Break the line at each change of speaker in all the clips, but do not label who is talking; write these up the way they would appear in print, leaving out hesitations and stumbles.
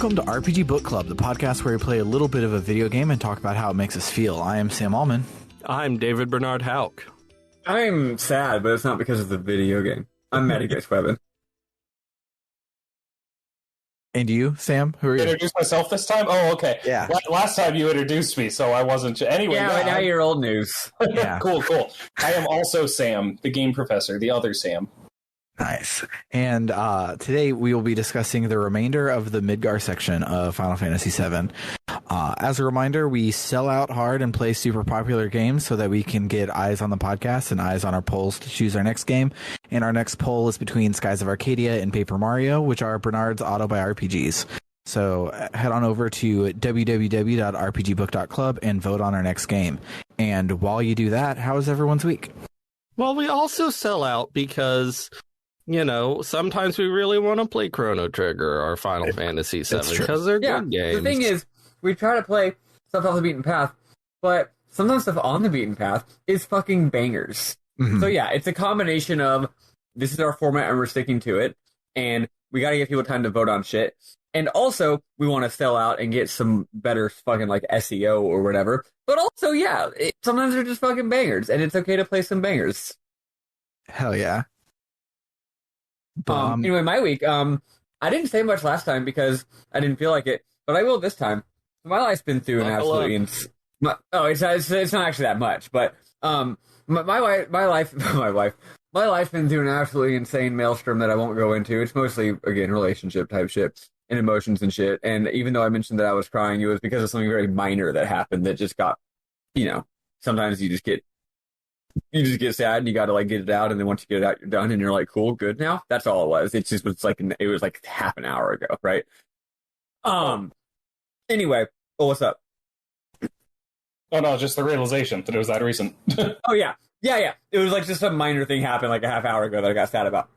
Welcome to RPG Book Club, the podcast where we play a little bit of a video game and talk about how it makes us feel. I am Sam Allman.
I'm David Bernard Hauk.
I'm sad, but it's not because of the video game. I'm Matty Grace Webben.
And you, Sam? Who are you?
Introduce myself this time? Oh, okay.
Yeah.
Last time you introduced me, so I wasn't... Anyway.
Yeah, now you're old news.
Yeah.
Cool. I am also Sam, the game professor, the other Sam.
Nice. And today we will be discussing the remainder of the Midgar section of Final Fantasy VII. As a reminder, we sell out hard and play super popular games so that we can get eyes on the podcast and eyes on our polls to choose our next game. And our next poll is between Skies of Arcadia and Paper Mario, which are Bernard's auto-by-RPGs. So head on over to www.rpgbook.club and vote on our next game. And while you do that, how is everyone's week?
Well, we also sell out because, you know, sometimes we really want to play Chrono Trigger or Final Fantasy VII because they're good games.
The thing is, we try to play stuff off the beaten path, but sometimes stuff on the beaten path is fucking bangers. Mm-hmm. So yeah, it's a combination of this is our format and we're sticking to it, and we got to give people time to vote on shit. And also, we want to sell out and get some better fucking like SEO or whatever. But also, yeah, sometimes they're just fucking bangers, and it's okay to play some bangers.
Hell yeah.
Anyway, my week, I didn't say much last time because I didn't feel like it, but I will this time. My life's been through an absolutely it's not actually that much, but my life's been through an absolutely insane maelstrom that I won't go into. It's mostly, again, relationship type shit and emotions and shit. And even though I mentioned that I was crying, it was because of something very minor that happened that just got, you know, sometimes you just get sad and you got to like get it out, and then once you get it out, you're done, and you're like, cool, good now. That's all it was. It was like half an hour ago, right? Anyway, what's up?
Oh no, just the realization that it was that recent.
Oh yeah. It was like just some minor thing happened like a half hour ago that I got sad about.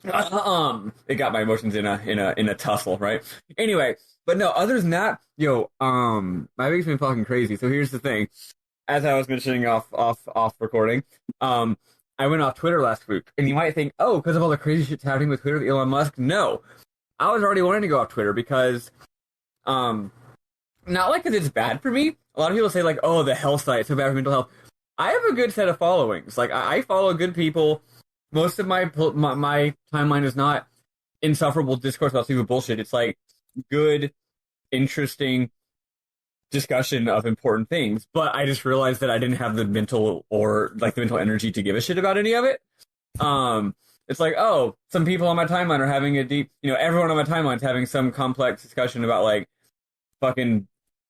It got my emotions in a tussle, right? Anyway, but no, other than that, my week's been fucking crazy. So here's the thing. As I was mentioning off recording, I went off Twitter last week, and you might think, oh, because of all the crazy shit's happening with Twitter with Elon Musk. No, I was already wanting to go off Twitter because, not like because it's bad for me. A lot of people say like, oh, the health site, it's so bad for mental health. I have a good set of followings. Like I follow good people. Most of my timeline is not insufferable discourse about stupid bullshit. It's like good, interesting discussion of important things, but I just realized that I didn't have the mental energy to give a shit about any of it. It's like, oh, some people on my timeline are having a deep, everyone on my timeline is having some complex discussion about like fucking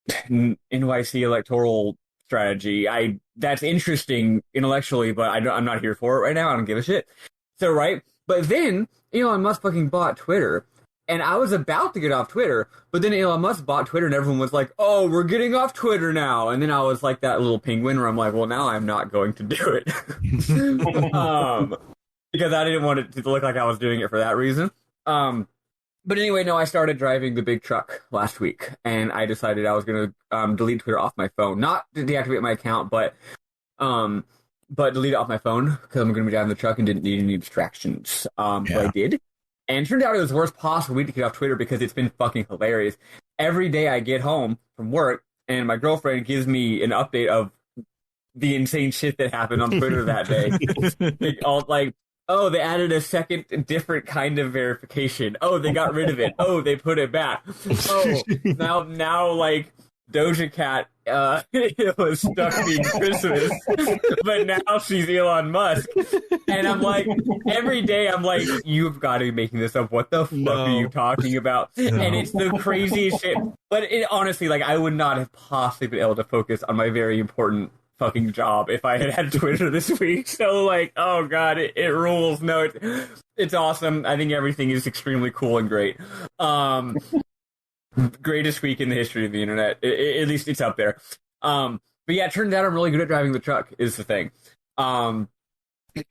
NYC electoral strategy. That's interesting intellectually, but I'm not here for it right now. I don't give a shit. So, right? But then Elon Musk fucking bought Twitter. And I was about to get off Twitter, but then Elon Musk bought Twitter and everyone was like, oh, we're getting off Twitter now. And then I was like that little penguin where I'm like, well, now I'm not going to do it. Because I didn't want it to look like I was doing it for that reason. But anyway, no, I started driving the big truck last week, and I decided I was going to delete Twitter off my phone. Not to deactivate my account, but delete it off my phone because I'm going to be driving the truck and didn't need any distractions. So I did. And it turned out it was the worst possible week to get off Twitter because it's been fucking hilarious. Every day I get home from work and my girlfriend gives me an update of the insane shit that happened on Twitter that day. Oh, they added a second different kind of verification. Oh, they got rid of it. Oh, they put it back. Oh, now like Doja Cat was stuck being Christmas, but now she's Elon Musk. And I'm like, every day I'm like, you've got to be making this up. What the fuck are you talking about? No. And it's the craziest shit. But it honestly, like, I would not have possibly been able to focus on my very important fucking job if I had Twitter this week. So like, oh god, it rules. No, it's awesome. I think everything is extremely cool and great. Greatest week in the history of the internet. At least it's up there. But yeah, it turns out I'm really good at driving the truck is the thing. I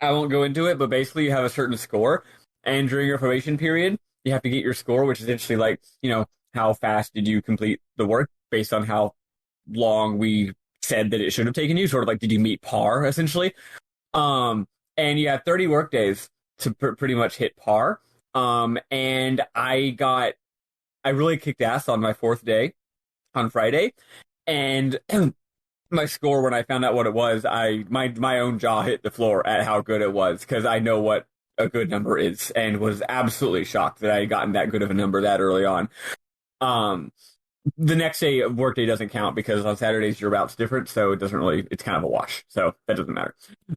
won't go into it, but basically you have a certain score, and during your probation period, you have to get your score, which is essentially like, how fast did you complete the work based on how long we said that it should have taken you, sort of like, did you meet par, essentially? And you have 30 work days to pretty much hit par. And I I really kicked ass on my 4th day on Friday, and my score, when I found out what it was, my own jaw hit the floor at how good it was, because I know what a good number is, and was absolutely shocked that I had gotten that good of a number that early on. The next day, workday doesn't count, because on Saturdays your route's different, so it's kind of a wash, so that doesn't matter.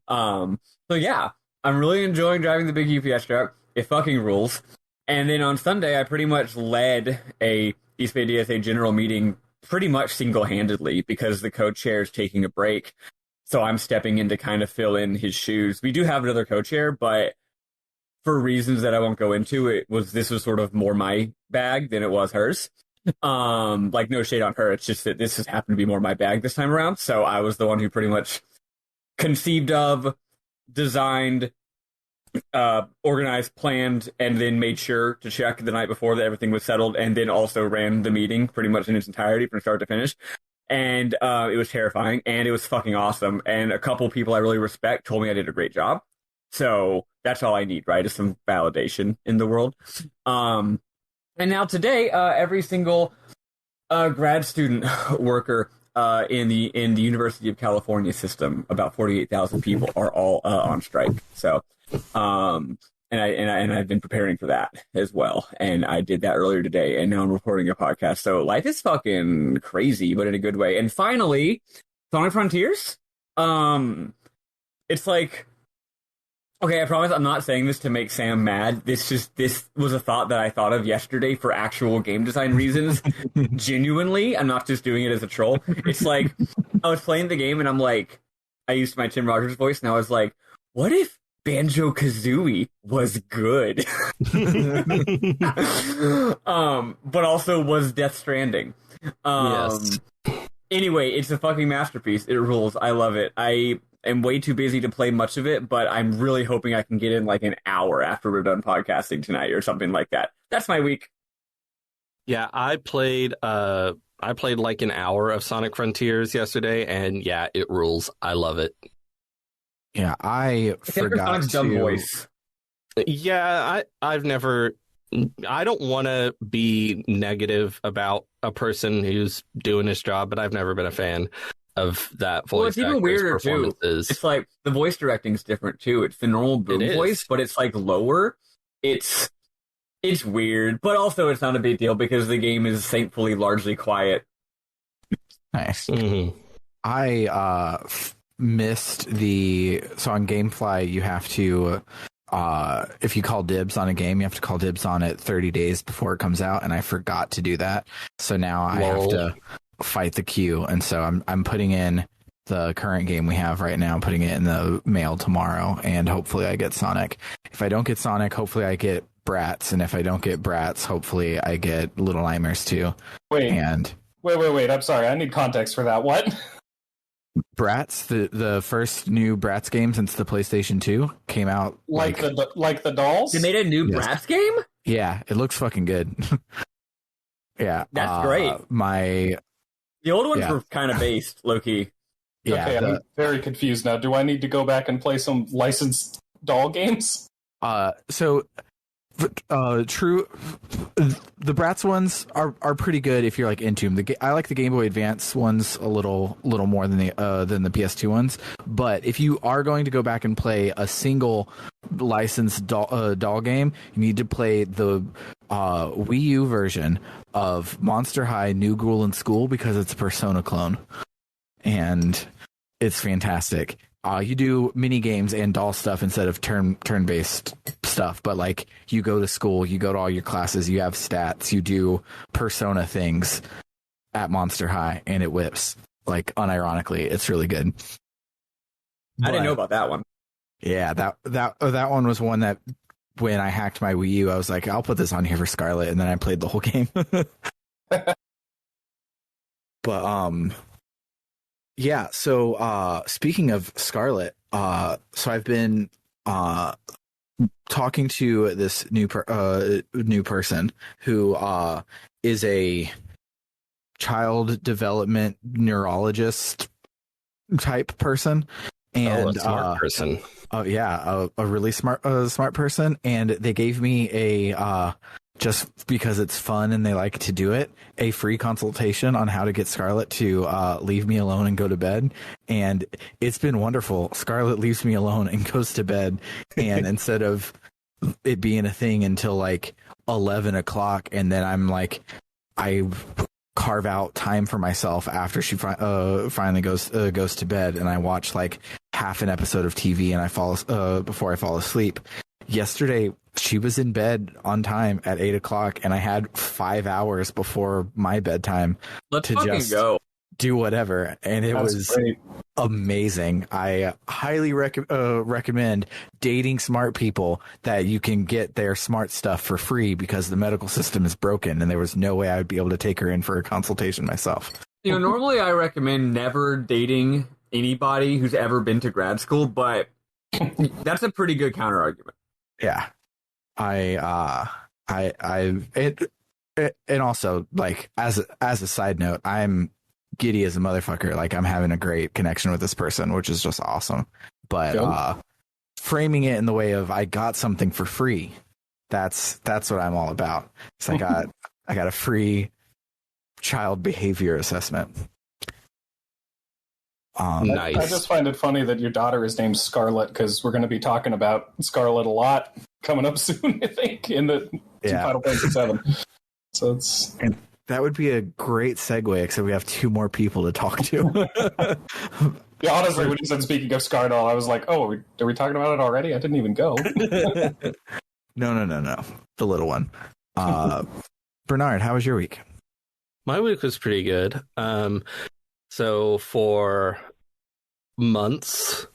So yeah, I'm really enjoying driving the big UPS truck. It fucking rules. And then on Sunday, I pretty much led a East Bay DSA general meeting pretty much single-handedly, because the co-chair is taking a break, so I'm stepping in to kind of fill in his shoes. We do have another co-chair, but for reasons that I won't go into, this was sort of more my bag than it was hers. Like, no shade on her, it's just that this has happened to be more my bag this time around, so I was the one who pretty much conceived of, designed, organized, planned, and then made sure to check the night before that everything was settled, and then also ran the meeting pretty much in its entirety from start to finish. And it was terrifying, and it was fucking awesome, and a couple people I really respect told me I did a great job. So that's all I need, right? Is some validation in the world. And now today, every single grad student worker in the University of California system, about 48,000 people, are all on strike. So, and I've been preparing for that as well, and I did that earlier today, and now I'm recording a podcast. So life is fucking crazy, but in a good way. And finally, Sonic Frontiers. It's like, okay, I promise I'm not saying this to make Sam mad. This was a thought that I thought of yesterday for actual game design reasons. Genuinely, I'm not just doing it as a troll. It's like, I was playing the game and I'm like, I used my Tim Rogers voice, and I was like, what if Banjo-Kazooie was good? But also was Death Stranding.
Yes.
Anyway, it's a fucking masterpiece. It rules. I love it. I am way too busy to play much of it, but I'm really hoping I can get in like an hour after we're done podcasting tonight or something like that. That's my week.
Yeah, I played like an hour of Sonic Frontiers yesterday, and yeah, it rules. I love it.
Yeah, I forgot
Sonic's dumb voice.
Yeah, I don't want to be negative about a person who's doing his job, but I've never been a fan of that voice.
Well, it's even weirder too. It's like the voice directing's different too. It's the normal boom voice, but it's like lower. It's weird, but also it's not a big deal because the game is thankfully largely quiet.
Nice.
Mm-hmm.
I missed so on GameFly you have to if you call dibs on a game, you have to call dibs on it 30 days before it comes out, and I forgot to do that. So now I have to fight the queue, and so I'm putting in the current game we have right now, putting it in the mail tomorrow, and hopefully I get Sonic. If I don't get Sonic, hopefully I get Bratz, and if I don't get Bratz, hopefully I get Little Nightmares 2. Wait, I'm sorry, I need context for that. What? Bratz, the first new Bratz game since the PlayStation 2 came out. Like the dolls?
They made a new Bratz game?
Yeah, it looks fucking good. Yeah.
That's great. The old ones were kind of based, low-key.
Yeah, okay, I'm very confused now. Do I need to go back and play some licensed doll games?
True. The Bratz ones are pretty good if you're like into them. I like the Game Boy Advance ones a little more than the PS2 ones. But if you are going to go back and play a single licensed doll game, you need to play the Wii U version of Monster High New Ghoul in School, because it's a Persona clone, and it's fantastic. You do mini games and doll stuff instead of turn-based stuff, but like you go to school, you go to all your classes, you have stats, you do Persona things at Monster High, and it whips. Like, unironically, it's really good.
I didn't know about that one.
Yeah, that one was one that when I hacked my Wii U, I was like, I'll put this on here for Scarlet, and then I played the whole game. But yeah, so speaking of Scarlet, so I've been talking to this new person who is a child development neurologist type person, and
a smart person.
Oh yeah, a really smart person, and they gave me a just because it's fun and they like to do it, a free consultation on how to get Scarlett to leave me alone and go to bed. And it's been wonderful. Scarlett leaves me alone and goes to bed. And instead of it being a thing until like 11 o'clock, and then I'm like, I carve out time for myself after she finally goes to bed, and I watch like half an episode of TV and I fall before I fall asleep. Yesterday, she was in bed on time at 8 o'clock, and I had 5 hours before my bedtime
Let's
to
fucking
just
go.
do whatever. And it
That's
was
great.
amazing. I highly recommend dating smart people that you can get their smart stuff for free, because the medical system is broken, and there was no way I would be able to take her in for a consultation myself.
You know, normally I recommend never dating anybody who's ever been to grad school, but that's a pretty good counter argument.
Yeah. And also, like, as a side note, I'm giddy as a motherfucker. Like, I'm having a great connection with this person, which is just awesome. But framing it in the way of I got something for free, that's what I'm all about. So I got a free child behavior assessment.
Nice.
I just find it funny that your daughter is named Scarlett, because we're going to be talking about Scarlett a lot coming up soon, I think, in the Final Fantasy VII. So it's...
And that would be a great segue, except we have 2 more people to talk to.
Yeah, honestly, when you said speaking of Scarlett, I was like, oh, are we talking about it already? I didn't even go.
No. The little one. Bernard, how was your week?
My week was pretty good. So for months,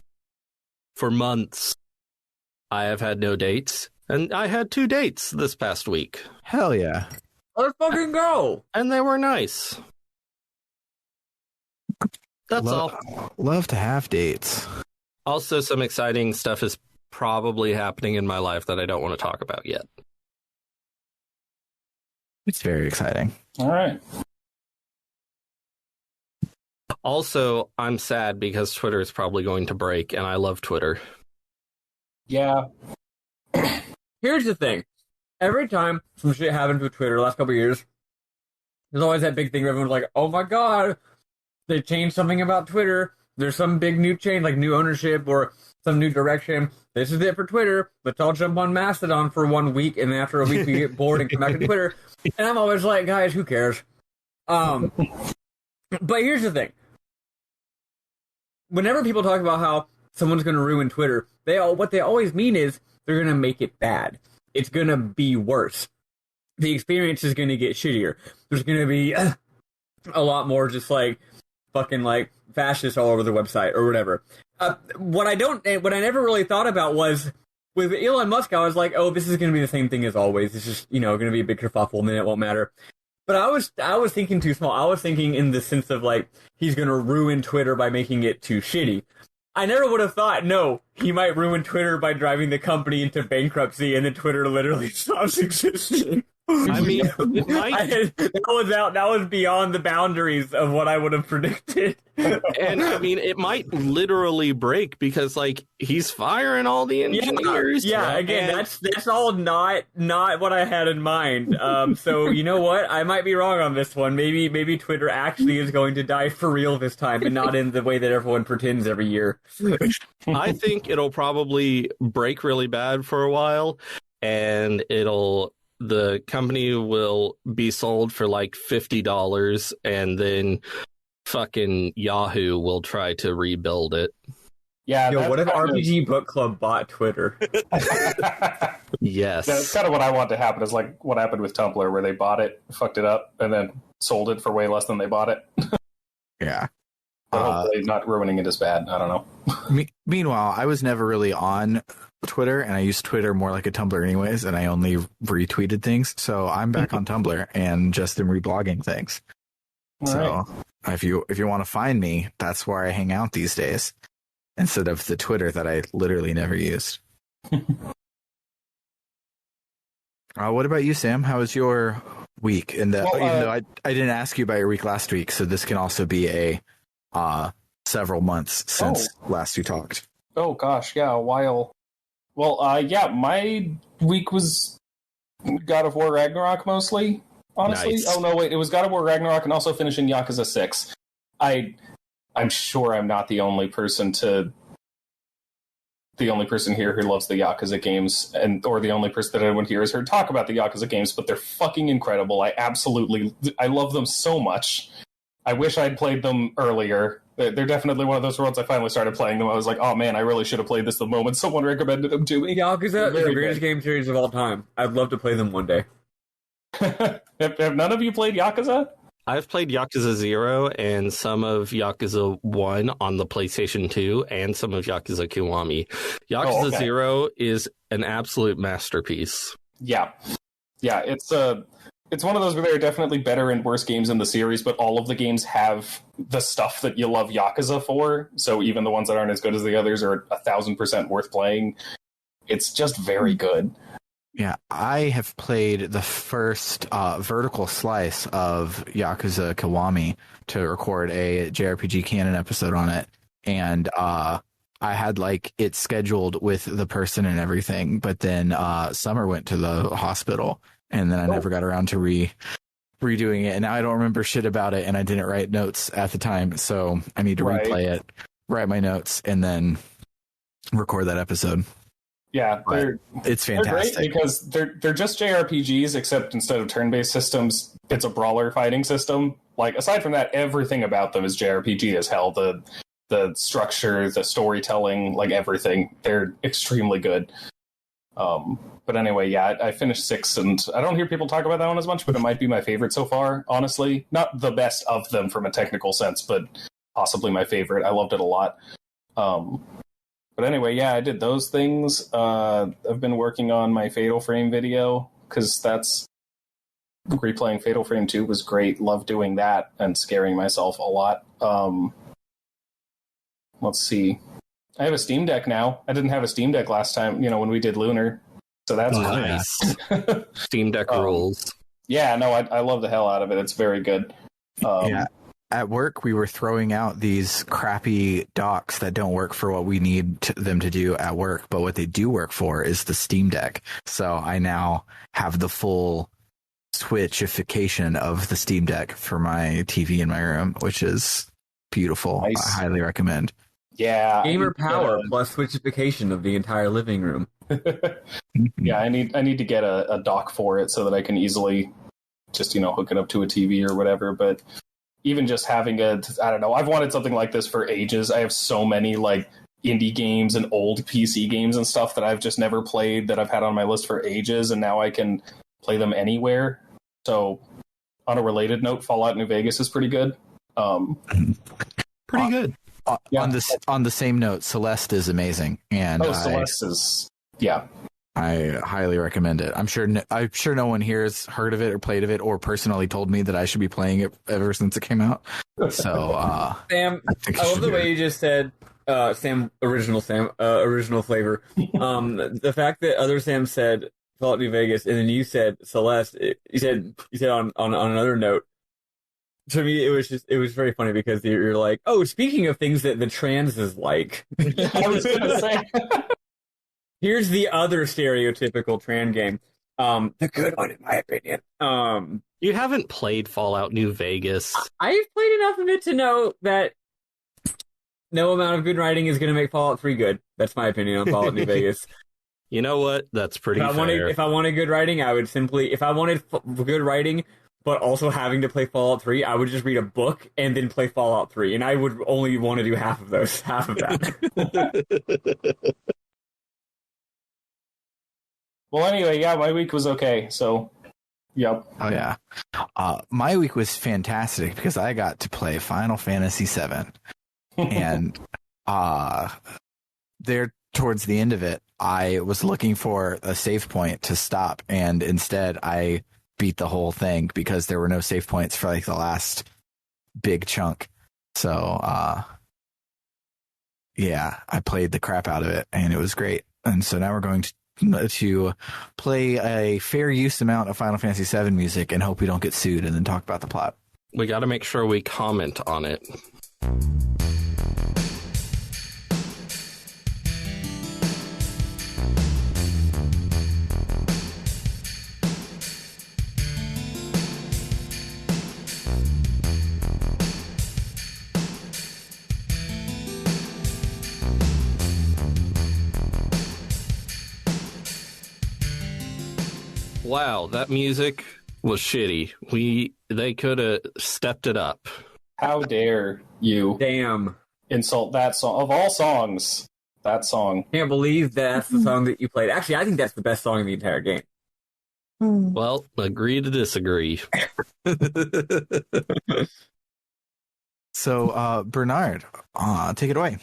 I have had no dates, and I had 2 dates this past week,
Hell yeah.
Let's fucking go.
and they were nice. That's all.
Love to have dates.
Also, some exciting stuff is probably happening in my life that I don't want to talk about yet.
It's very exciting.
All right.
Also, I'm sad because Twitter is probably going to break, and I love Twitter.
Yeah.
Here's the thing. Every time some shit happens with Twitter the last couple of years, there's always that big thing where everyone's like, oh my god, they changed something about Twitter. There's some big new change, like new ownership or some new direction. This is it for Twitter. Let's all jump on Mastodon for 1 week, and then after a week we get bored and come back to Twitter. And I'm always like, guys, who cares? But here's the thing. Whenever people talk about how someone's going to ruin Twitter, what they always mean is they're going to make it bad. It's going to be worse. The experience is going to get shittier. There's going to be a lot more just like fucking like fascists all over the website or whatever. What I never really thought about was with Elon Musk, I was like, oh, this is going to be the same thing as always. It's just, going to be a big kerfuffle, and then it won't matter. But I was thinking too small. I was thinking in the sense of like he's going to ruin Twitter by making it too shitty. I never would have thought, no, he might ruin Twitter by driving the company into bankruptcy, and then Twitter literally stops existing.
I mean, it might...
that was beyond the boundaries of what I would have predicted.
And I mean, it might literally break because, like, he's firing all the engineers.
Yeah. Again, that's all not what I had in mind. So you know what? I might be wrong on this one. Maybe Twitter actually is going to die for real this time, and not in the way that everyone pretends every year.
I think it'll probably break really bad for a while, and the company will be sold for like $50, and then fucking Yahoo will try to rebuild it.
Yeah.
Yo, what if RPG Book Club bought Twitter?
Yes.
That's kind of what I want to happen, is like what happened with Tumblr, where they bought it, fucked it up, and then sold it for way less than they bought it.
Yeah.
But hopefully not ruining it as bad. I don't know.
Meanwhile, I was never really on Twitter, and I used Twitter more like a Tumblr anyways, and I only retweeted things. So I'm back on Tumblr and just am reblogging things. So if you want to find me, that's where I hang out these days, instead of the Twitter that I literally never used. What about you, Sam? How was your week? And even though I didn't ask you about your week last week, so this can also be a several months since last we talked.
Oh gosh, yeah, a while. Well, yeah, my week was God of War Ragnarok mostly, honestly.
Nice.
Oh no, wait, it was God of War Ragnarok and also finishing Yakuza 6. I'm sure I'm not the only person here who loves the Yakuza games, or the only person that anyone here has heard talk about the Yakuza games, but they're fucking incredible. I love them so much. I wish I'd played them earlier. They're definitely one of those worlds I finally started playing them. I was like, oh man, I really should have played this the moment someone recommended them to me.
Yakuza is the greatest game series of all time. I'd love to play them one day.
Have none of you played Yakuza?
I've played Yakuza 0 and some of Yakuza 1 on the PlayStation 2 and some of Yakuza Kiwami. Yakuza 0 is an absolute masterpiece.
Yeah. It's one of those where there are definitely better and worse games in the series, but all of the games have the stuff that you love Yakuza for. So even the ones that aren't as good as the others are 1,000% worth playing. It's just very good.
Yeah, I have played the first vertical slice of Yakuza Kiwami to record a JRPG Canon episode on it. And I had it scheduled with the person and everything, but then Summer went to the hospital. And then I never got around to redoing it. And now I don't remember shit about it. And I didn't write notes at the time. So I need to replay it, write my notes, and then record that episode.
Yeah,
it's fantastic.
They're great because they're just JRPGs, except instead of turn-based systems, it's a brawler fighting system. Aside from that, everything about them is JRPG as hell. The structure, the storytelling, everything. They're extremely good. But anyway, yeah, I finished 6, and I don't hear people talk about that one as much, but it might be my favorite so far, honestly. Not the best of them from a technical sense, but possibly my favorite. I loved it a lot. But anyway, yeah, I did those things. I've been working on my Fatal Frame video, because replaying Fatal Frame 2 was great. Love doing that and scaring myself a lot. Let's see. I have a Steam Deck now. I didn't have a Steam Deck last time, when we did Lunar. So that's
nice. Steam Deck rules.
Yeah, no, I love the hell out of it. It's very good.
Yeah. At work, we were throwing out these crappy docks that don't work for what we need them to do at work. But what they do work for is the Steam Deck. So I now have the full switchification of the Steam Deck for my TV in my room, which is beautiful. Nice. I highly recommend.
Yeah.
Gamer power plus switchification of the entire living room.
Yeah, I need to get a dock for it so that I can easily just, hook it up to a TV or whatever. But even just having I don't know, I've wanted something like this for ages. I have so many indie games and old PC games and stuff that I've just never played that I've had on my list for ages, and now I can play them anywhere. So on a related note, Fallout New Vegas is pretty good.
Pretty good. Yeah. On the same note, Celeste is amazing, and
Celeste is
I highly recommend it. I'm sure no one here has heard of it or played of it or personally told me that I should be playing it ever since it came out. So,
Sam, I love the way you just said, original flavor. The fact that other Sam said Fallout New Vegas and then you said Celeste. You said on another note. To me, it was very funny because you're like, oh, speaking of things that the trans is like.
I was gonna say.
Here's the other stereotypical Tran game. The good one, in my opinion.
You haven't played Fallout New Vegas.
I've played enough of it to know that no amount of good writing is going to make Fallout 3 good. That's my opinion on Fallout New Vegas.
You know what? That's pretty fair.
If I wanted good writing, I would simply... If I wanted good writing, but also having to play Fallout 3, I would just read a book and then play Fallout 3. And I would only want to do half of that.
Well, anyway, yeah, my week was okay, so, yep.
Oh, yeah. My week was fantastic because I got to play Final Fantasy VII. And there, towards the end of it, I was looking for a save point to stop, and instead I beat the whole thing because there were no save points for, the last big chunk. So, yeah, I played the crap out of it, and it was great. And so now we're going to play a fair use amount of Final Fantasy VII music and hope we don't get sued, and then talk about the plot.
We got to make sure we comment on it. wow, that music was shitty. They could have stepped it up.
How dare you
Damn.
insult that song of all songs? That song.
Can't believe that's the song that you played. Actually, I think that's the best song in the entire game.
Well, agree to disagree.
So, Bernard, take it away.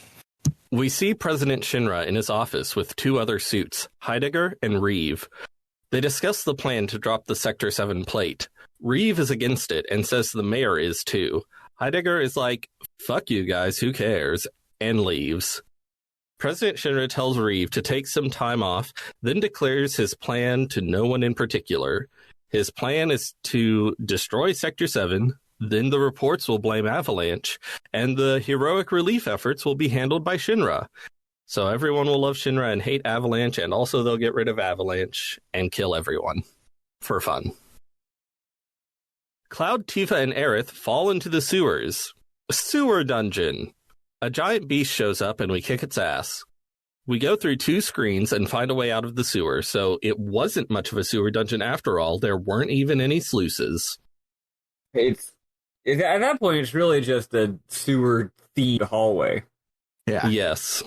We see President Shinra in his office with two other suits, Heidegger and Reeve. They discuss the plan to drop the Sector 7 plate. Reeve is against it and says the mayor is too. Heidegger is like, fuck you guys, who cares, and leaves. President Shinra tells Reeve to take some time off, then declares his plan to no one in particular. His plan is to destroy Sector 7, then the reports will blame Avalanche, and the heroic relief efforts will be handled by Shinra. So everyone will love Shinra and hate Avalanche, and also they'll get rid of Avalanche and kill everyone. For fun. Cloud, Tifa, and Aerith fall into the sewers. Sewer dungeon. A giant beast shows up and we kick its ass. We go through 2 screens and find a way out of the sewer, so it wasn't much of a sewer dungeon after all. There weren't even any sluices.
At that point, it's really just a sewer-themed hallway.
Yeah.
Yes.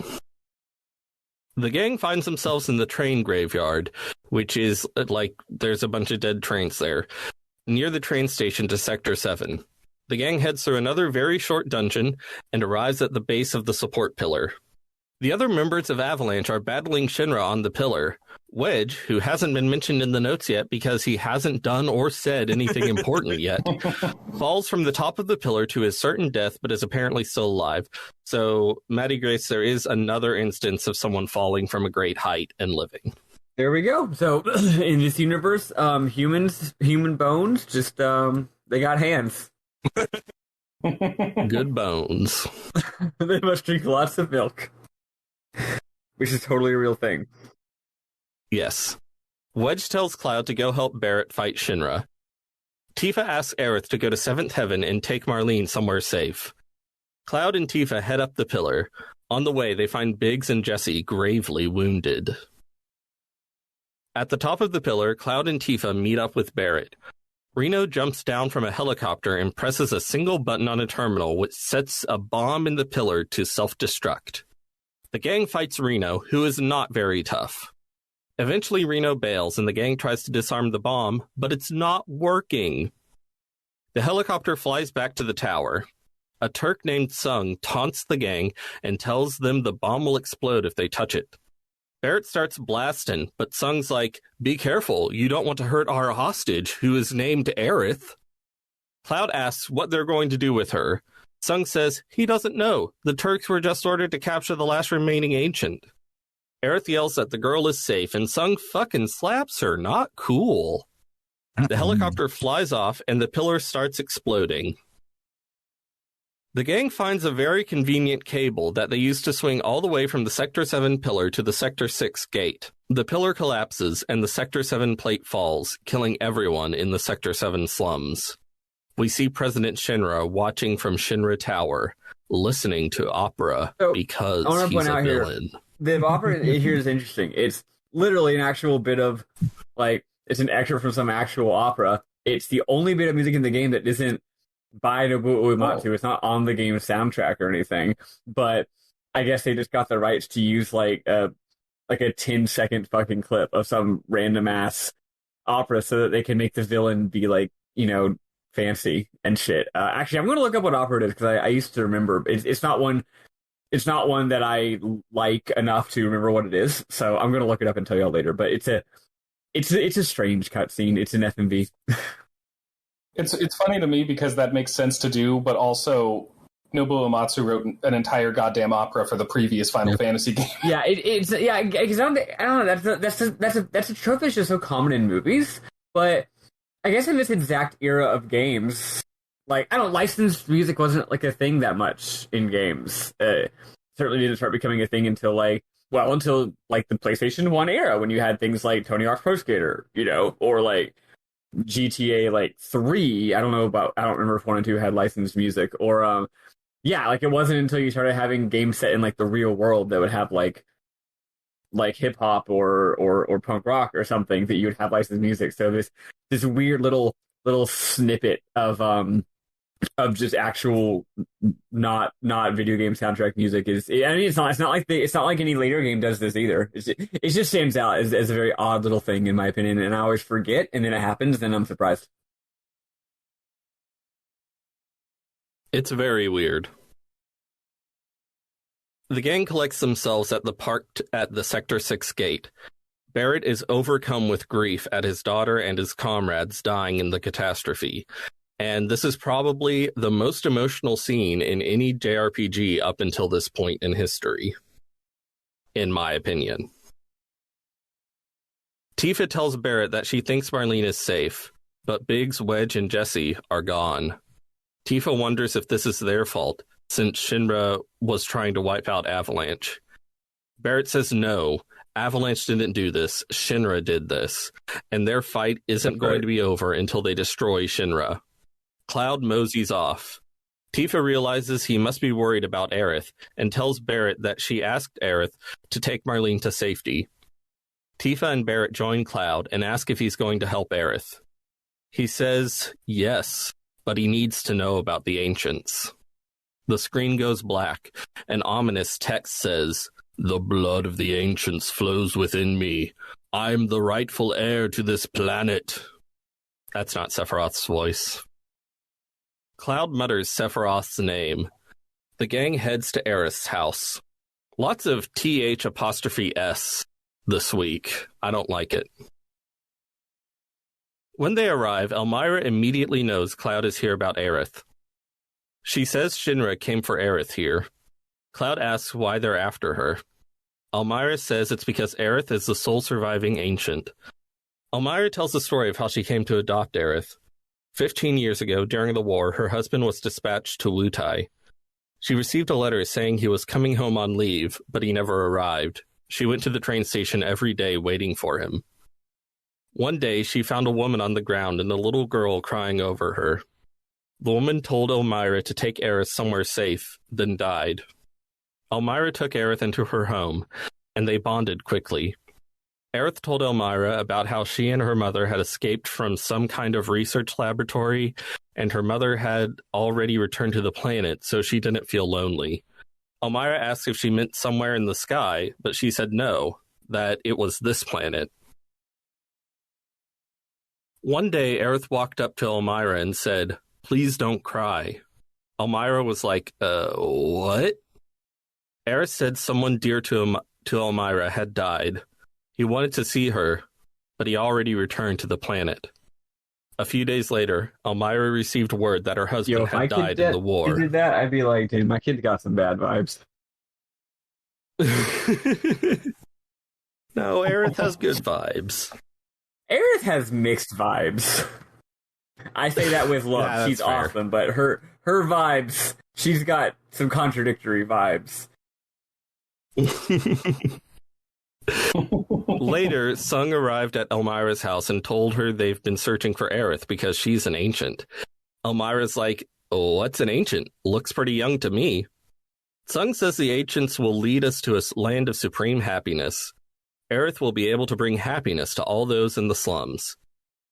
The gang finds themselves in the train graveyard, which is like there's a bunch of dead trains there, near the train station to Sector 7. The gang heads through another very short dungeon and arrives at the base of the support pillar. The other members of Avalanche are battling Shinra on the pillar. Wedge, who hasn't been mentioned in the notes yet because he hasn't done or said anything important yet, falls from the top of the pillar to his certain death but is apparently still alive. So, Maddie Grace, there is another instance of someone falling from a great height and living.
There we go. So, in this universe, human bones, just, they got hands.
Good bones.
They must drink lots of milk. Which is totally a real thing.
Yes. Wedge tells Cloud to go help Barrett fight Shinra. Tifa asks Aerith to go to 7th Heaven and take Marlene somewhere safe. Cloud and Tifa head up the pillar. On the way, they find Biggs and Jesse gravely wounded. At the top of the pillar, Cloud and Tifa meet up with Barrett. Reno jumps down from a helicopter and presses a single button on a terminal which sets a bomb in the pillar to self-destruct. The gang fights Reno, who is not very tough. Eventually, Reno bails and the gang tries to disarm the bomb, but it's not working. The helicopter flies back to the tower. A Turk named Sung taunts the gang and tells them the bomb will explode if they touch it. Barrett starts blasting, but Sung's like, be careful, you don't want to hurt our hostage, who is named Aerith. Cloud asks what they're going to do with her. Sung says he doesn't know. The Turks were just ordered to capture the last remaining ancient. Aerith yells that the girl is safe, and Sung fucking slaps her. Not cool. The helicopter flies off, and the pillar starts exploding. The gang finds a very convenient cable that they use to swing all the way from the Sector 7 pillar to the Sector 6 gate. The pillar collapses, and the Sector 7 plate falls, killing everyone in the Sector 7 slums. We see President Shinra watching from Shinra Tower, listening to opera because he's a villain.
The opera here is interesting. It's literally an actual bit of, like, it's an extra from some actual opera. It's the only bit of music in the game that isn't by Nobuo Uematsu. It's not on the game's soundtrack or anything. But I guess they just got the rights to use, like a 10-second fucking clip of some random-ass opera so that they can make the villain be, like, you know, fancy and shit. Actually, I'm going to look up what opera it is because I used to remember. It's not one that I like enough to remember what it is. So I'm going to look it up and tell y'all later. But it's a strange cutscene. It's an FMV.
It's funny to me because that makes sense to do, but also Nobuo Uematsu wrote an entire goddamn opera for the previous Final Fantasy game. Yeah,
because I don't know. That's a trope that's just so common in movies, but I guess in this exact era of games, like, licensed music wasn't, like, a thing that much in games. Certainly didn't start becoming a thing until the PlayStation 1 era, when you had things like Tony Hawk's Pro Skater, you know, or, like, GTA, like, 3, I don't remember if 1 and 2 had licensed music, or, it wasn't until you started having games set in, like, the real world that would have, like, like hip hop or punk rock or something that you would have licensed music. So this weird little snippet of just actual not video game soundtrack music is, I mean, it's not like any later game does this either. It just stands out as a very odd little thing in my opinion, and I always forget, and then it happens, and I'm surprised.
It's very weird. The gang collects themselves at the park at the Sector 6 gate. Barrett is overcome with grief at his daughter and his comrades dying in the catastrophe. And this is probably the most emotional scene in any JRPG up until this point in history, in my opinion. Tifa tells Barrett that she thinks Marlene is safe, but Biggs, Wedge, and Jesse are gone. Tifa wonders if this is their fault, since Shinra was trying to wipe out Avalanche. Barrett says no, Avalanche didn't do this, Shinra did this, and their fight isn't going to be over until they destroy Shinra. Cloud moseys off. Tifa realizes he must be worried about Aerith and tells Barrett that she asked Aerith to take Marlene to safety. Tifa and Barrett join Cloud and ask if he's going to help Aerith. He says yes, but he needs to know about the Ancients. The screen goes black. An ominous text says, "The blood of the Ancients flows within me. I'm the rightful heir to this planet." That's not Sephiroth's voice. Cloud mutters Sephiroth's name. The gang heads to Aerith's house. Lots of TH''S this week. I don't like it. When they arrive, Elmira immediately knows Cloud is here about Aerith. She says Shinra came for Aerith here. Cloud asks why they're after her. Elmira says it's because Aerith is the sole surviving ancient. Elmira tells the story of how she came to adopt Aerith. 15 years ago, during the war, her husband was dispatched to Wutai. She received a letter saying he was coming home on leave, but he never arrived. She went to the train station every day waiting for him. One day, she found a woman on the ground and a little girl crying over her. The woman told Elmira to take Aerith somewhere safe, then died. Elmira took Aerith into her home, and they bonded quickly. Aerith told Elmira about how she and her mother had escaped from some kind of research laboratory, and her mother had already returned to the planet, so she didn't feel lonely. Elmira asked if she meant somewhere in the sky, but she said no, that it was this planet. One day, Aerith walked up to Elmira and said, "Please don't cry." Elmira was like, what? Aerith said someone dear to Elmira had died. He wanted to see her, but he already returned to the planet. A few days later, Elmira received word that her husband had died in the war.
If he did that, I'd be like, dude, my kid got some bad vibes.
No, Aerith has good vibes.
Aerith has mixed vibes. I say that with love.
Yeah,
she's
fair.
awesome, but her vibes, she's got some contradictory vibes.
Later, Sung arrived at Elmira's house and told her they've been searching for Aerith because she's an ancient. Elmira's like, "Oh, what's an ancient? Looks pretty young to me." Sung says the ancients will lead us to a land of supreme happiness. Aerith will be able to bring happiness to all those in the slums.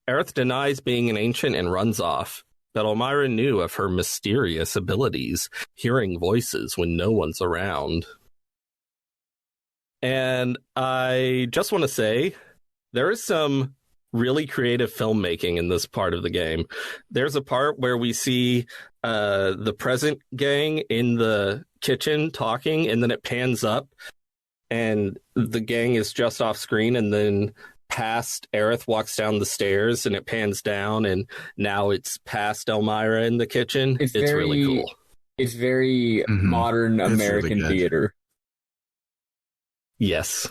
Aerith denies being an ancient and runs off, but Elmira knew of her mysterious abilities, hearing voices when no one's around. And I just want to say, there is some really creative filmmaking in this part of the game. There's a part where we see the present gang in the kitchen talking, and then it pans up, and the gang is just off screen, and then past Aerith walks down the stairs, and it pans down, and now it's past Elmira in the kitchen. It's really cool.
It's very modern American
really
theater.
Yes.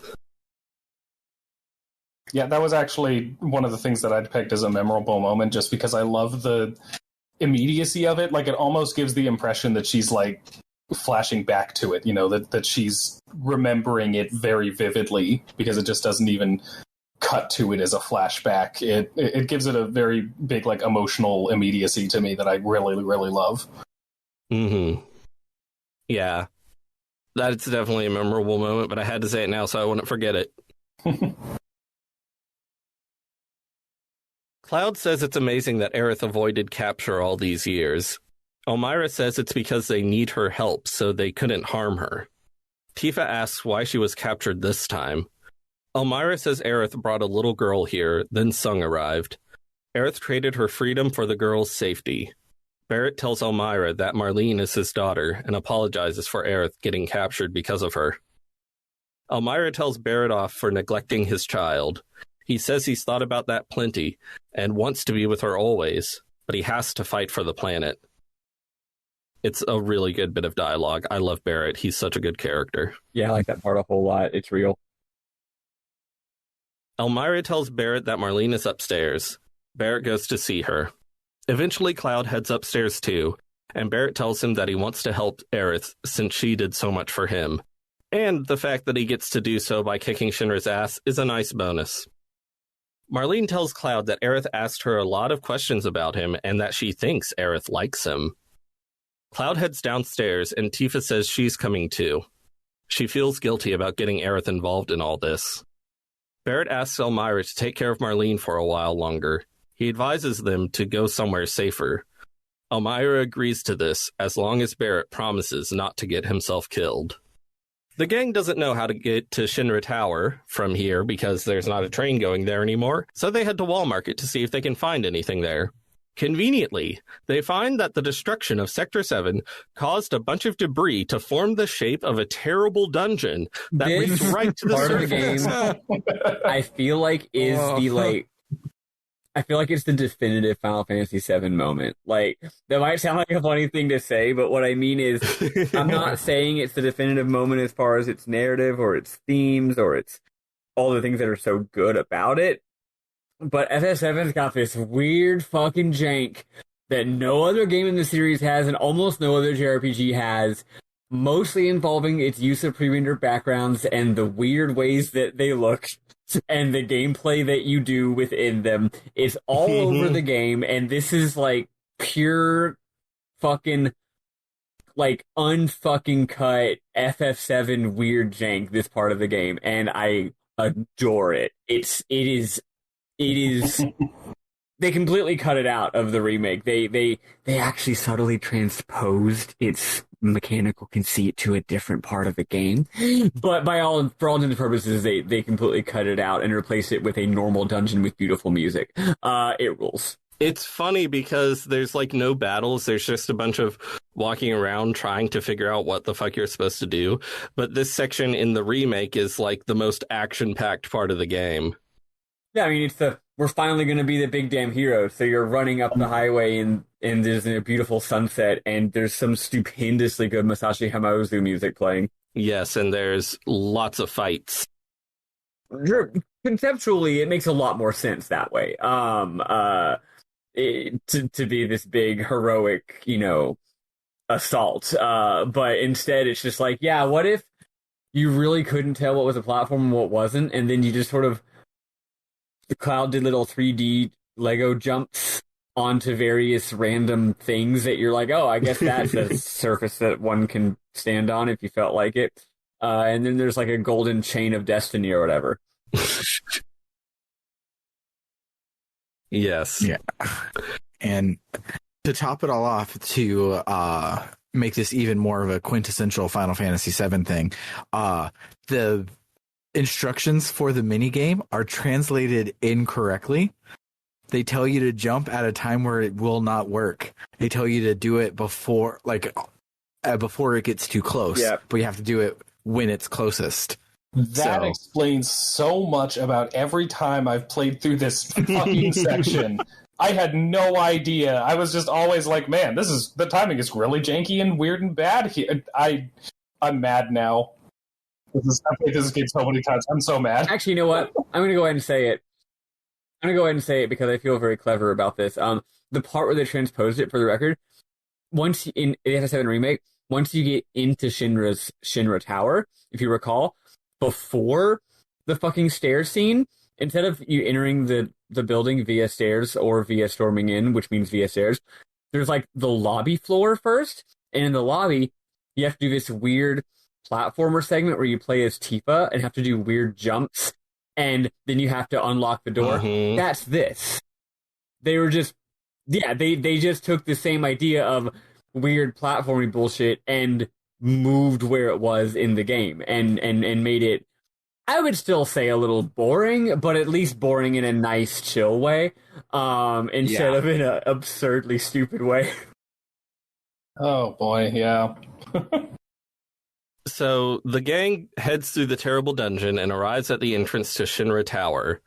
Yeah, that was actually one of the things that I'd picked as a memorable moment, just because I love the immediacy of it. Like, it almost gives the impression that she's, like, flashing back to it, you know, that she's remembering it very vividly, because it just doesn't even cut to it as a flashback. It gives it a very big, like, emotional immediacy to me that I really, really love.
Mm-hmm. Yeah. That's definitely a memorable moment, but I had to say it now so I wouldn't forget it. Cloud says it's amazing that Aerith avoided capture all these years. Elmira says it's because they need her help, so they couldn't harm her. Tifa asks why she was captured this time. Elmira says Aerith brought a little girl here, then Sung arrived. Aerith traded her freedom for the girl's safety. Barrett tells Elmira that Marlene is his daughter and apologizes for Aerith getting captured because of her. Elmira tells Barrett off for neglecting his child. He says he's thought about that plenty and wants to be with her always, but he has to fight for the planet. It's a really good bit of dialogue. I love Barrett. He's such a good character.
Yeah, I like that part a whole lot. It's real.
Elmira tells Barrett that Marlene is upstairs. Barrett goes to see her. Eventually, Cloud heads upstairs too, and Barrett tells him that he wants to help Aerith since she did so much for him. And the fact that he gets to do so by kicking Shinra's ass is a nice bonus. Marlene tells Cloud that Aerith asked her a lot of questions about him and that she thinks Aerith likes him. Cloud heads downstairs and Tifa says she's coming too. She feels guilty about getting Aerith involved in all this. Barrett asks Elmira to take care of Marlene for a while longer. He advises them to go somewhere safer. Elmira agrees to this as long as Barrett promises not to get himself killed. The gang doesn't know how to get to Shinra Tower from here because there's not a train going there anymore, so they head to Wall Market to see if they can find anything there. Conveniently, they find that the destruction of Sector 7 caused a bunch of debris to form the shape of a terrible dungeon that leads right to the
part
surface.
Of the game, I feel like I feel like it's the definitive Final Fantasy VII moment. Like, that might sound like a funny thing to say, but what I mean is, I'm not saying it's the definitive moment as far as its narrative or its themes or its all the things that are so good about it. But FF7's got this weird fucking jank that no other game in the series has and almost no other JRPG has, mostly involving its use of pre-rendered backgrounds and the weird ways that they look and the gameplay that you do within them. Is all over the game, and this is like pure fucking like unfucking cut FF7 weird jank, this part of the game, and I adore it. It is they completely cut it out of the remake. They actually subtly transposed its mechanical conceit to a different part of the game. But for all intents and purposes, they completely cut it out and replaced it with a normal dungeon with beautiful music. It rules.
It's funny because there's like no battles. There's just a bunch of walking around trying to figure out what the fuck you're supposed to do. But this section in the remake is like the most action-packed part of the game.
Yeah, I mean, we're finally going to be the big damn heroes. So you're running up the highway and there's a beautiful sunset and there's some stupendously good Masashi Hamauzu music playing.
Yes, and there's lots of fights.
Conceptually, it makes a lot more sense that way. To be this big heroic, assault. But instead, it's just like, yeah, what if you really couldn't tell what was a platform and what wasn't, and then you just sort of the Cloud did little 3D Lego jumps onto various random things that you're like, oh, I guess that's a surface that one can stand on if you felt like it. And then there's like a golden chain of destiny or whatever.
Yes.
Yeah. And to top it all off, to make this even more of a quintessential Final Fantasy VII thing, the instructions for the minigame are translated incorrectly. They tell you to jump at a time where it will not work. They tell you to do it before it gets too close.
Yep.
But you have to do it when it's closest.
That explains so much about every time I've played through this fucking section. I had no idea. I was just always like, man, the timing is really janky and weird and bad. I'm mad now. I've played this game so many times. I'm so mad.
Actually, you know what? I'm going to go ahead and say it. Because I feel very clever about this. The part where they transposed it, for the record, once in the FF7 remake, once you get into Shinra Tower, if you recall, before the fucking stairs scene, instead of you entering the building via stairs or via storming in, which means via stairs, there's like the lobby floor first, and in the lobby, you have to do this weird platformer segment where you play as Tifa and have to do weird jumps, and then you have to unlock the door. That's this. They were just, they just took the same idea of weird platforming bullshit and moved where it was in the game and made it, I would still say, a little boring, but at least boring in a nice, chill way, instead of in an absurdly stupid way.
Oh boy, yeah.
So the gang heads through the terrible dungeon and arrives at the entrance to Shinra Tower.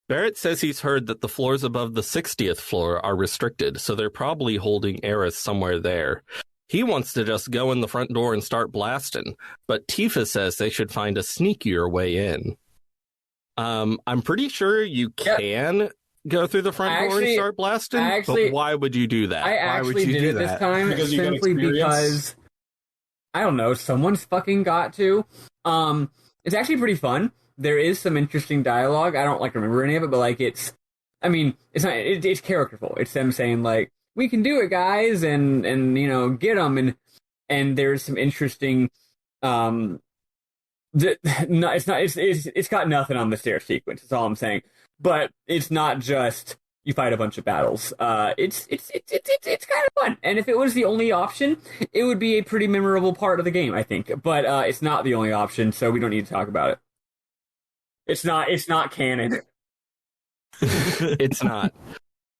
Barrett says he's heard that the floors above the 60th floor are restricted, so they're probably holding Aerith somewhere there. He wants to just go in the front door and start blasting, but Tifa says they should find a sneakier way in. I'm pretty sure you can go through the front door and start blasting, but why would you do that?
I actually did it this time simply because, I don't know, someone's fucking got to. It's actually pretty fun. There is some interesting dialogue. I don't remember any of it, but it's characterful. It's them saying we can do it, guys, and get them, and there's some interesting. It's got nothing on the stair sequence. That's all I'm saying. But it's not just you fight a bunch of battles. It's kind of fun, and if it was the only option, it would be a pretty memorable part of the game, I think. But it's not the only option, so we don't need to talk about it. It's not canon.
It's not.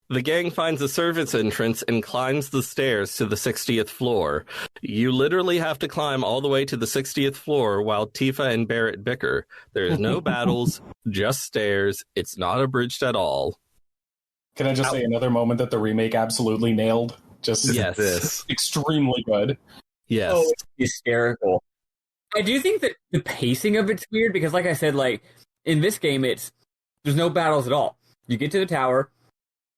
The gang finds a service entrance and climbs the stairs to the 60th floor. You literally have to climb all the way to the 60th floor while Tifa and Barrett bicker. There is no battles, just stairs. It's not abridged at all.
Can I just say another moment that the remake absolutely nailed? Just
this.
Extremely good.
Yes.
Oh, it's hysterical. I do think that the pacing of it's weird because, like I said, in this game, there's no battles at all. You get to the tower,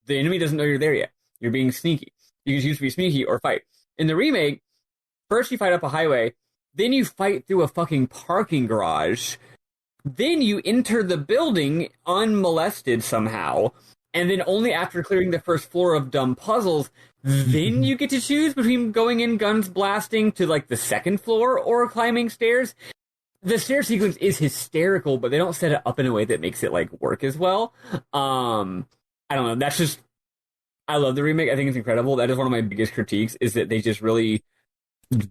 the enemy doesn't know you're there yet. You're being sneaky. You can choose to be sneaky or fight. In the remake, first you fight up a highway, then you fight through a fucking parking garage, then you enter the building unmolested somehow, and then only after clearing the first floor of dumb puzzles, then you get to choose between going in guns blasting to the second floor or climbing stairs. The stair sequence is hysterical, but they don't set it up in a way that makes it work as well. I don't know. That's just, I love the remake. I think it's incredible. That is one of my biggest critiques, is that they just really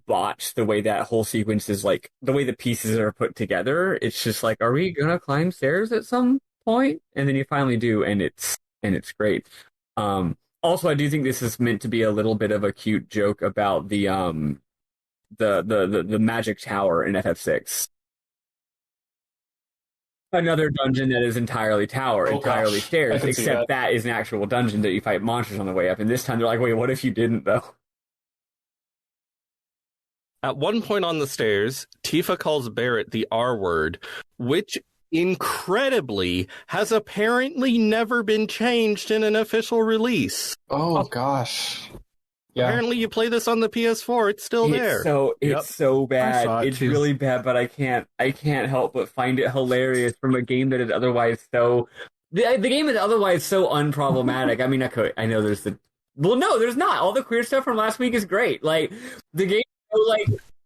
botched the way that whole sequence is, the way the pieces are put together. It's just are we gonna climb stairs at some point? And then you finally do, and it's great. Also, I do think this is meant to be a little bit of a cute joke about the magic tower in FF6. Another dungeon that is entirely tower, entirely stairs, except that is an actual dungeon that you fight monsters on the way up. And this time they're wait, what if you didn't, though?
At one point on the stairs, Tifa calls Barrett the R word, which incredibly has apparently never been changed in an official release.
Oh, gosh. Yeah.
Apparently you play this on the PS4, it's still there.
It's so bad. It's really bad, but I can't help but find it hilarious from a game that is otherwise so... The game is otherwise so unproblematic. I mean, I know there's the... Well, no, there's not. All the queer stuff from last week is great. The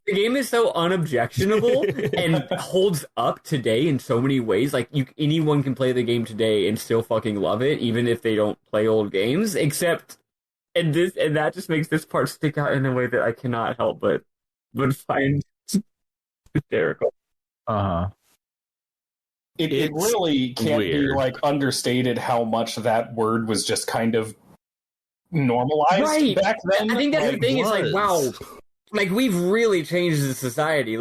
game is so unobjectionable and holds up today in so many ways. Anyone can play the game today and still fucking love it, even if they don't play old games, except... And that just makes this part stick out in a way that I cannot help but find hysterical.
It really can't
weird.
be understated how much that word was just kind of normalized back then.
I think that's the thing. It's wow, we've really changed as a society.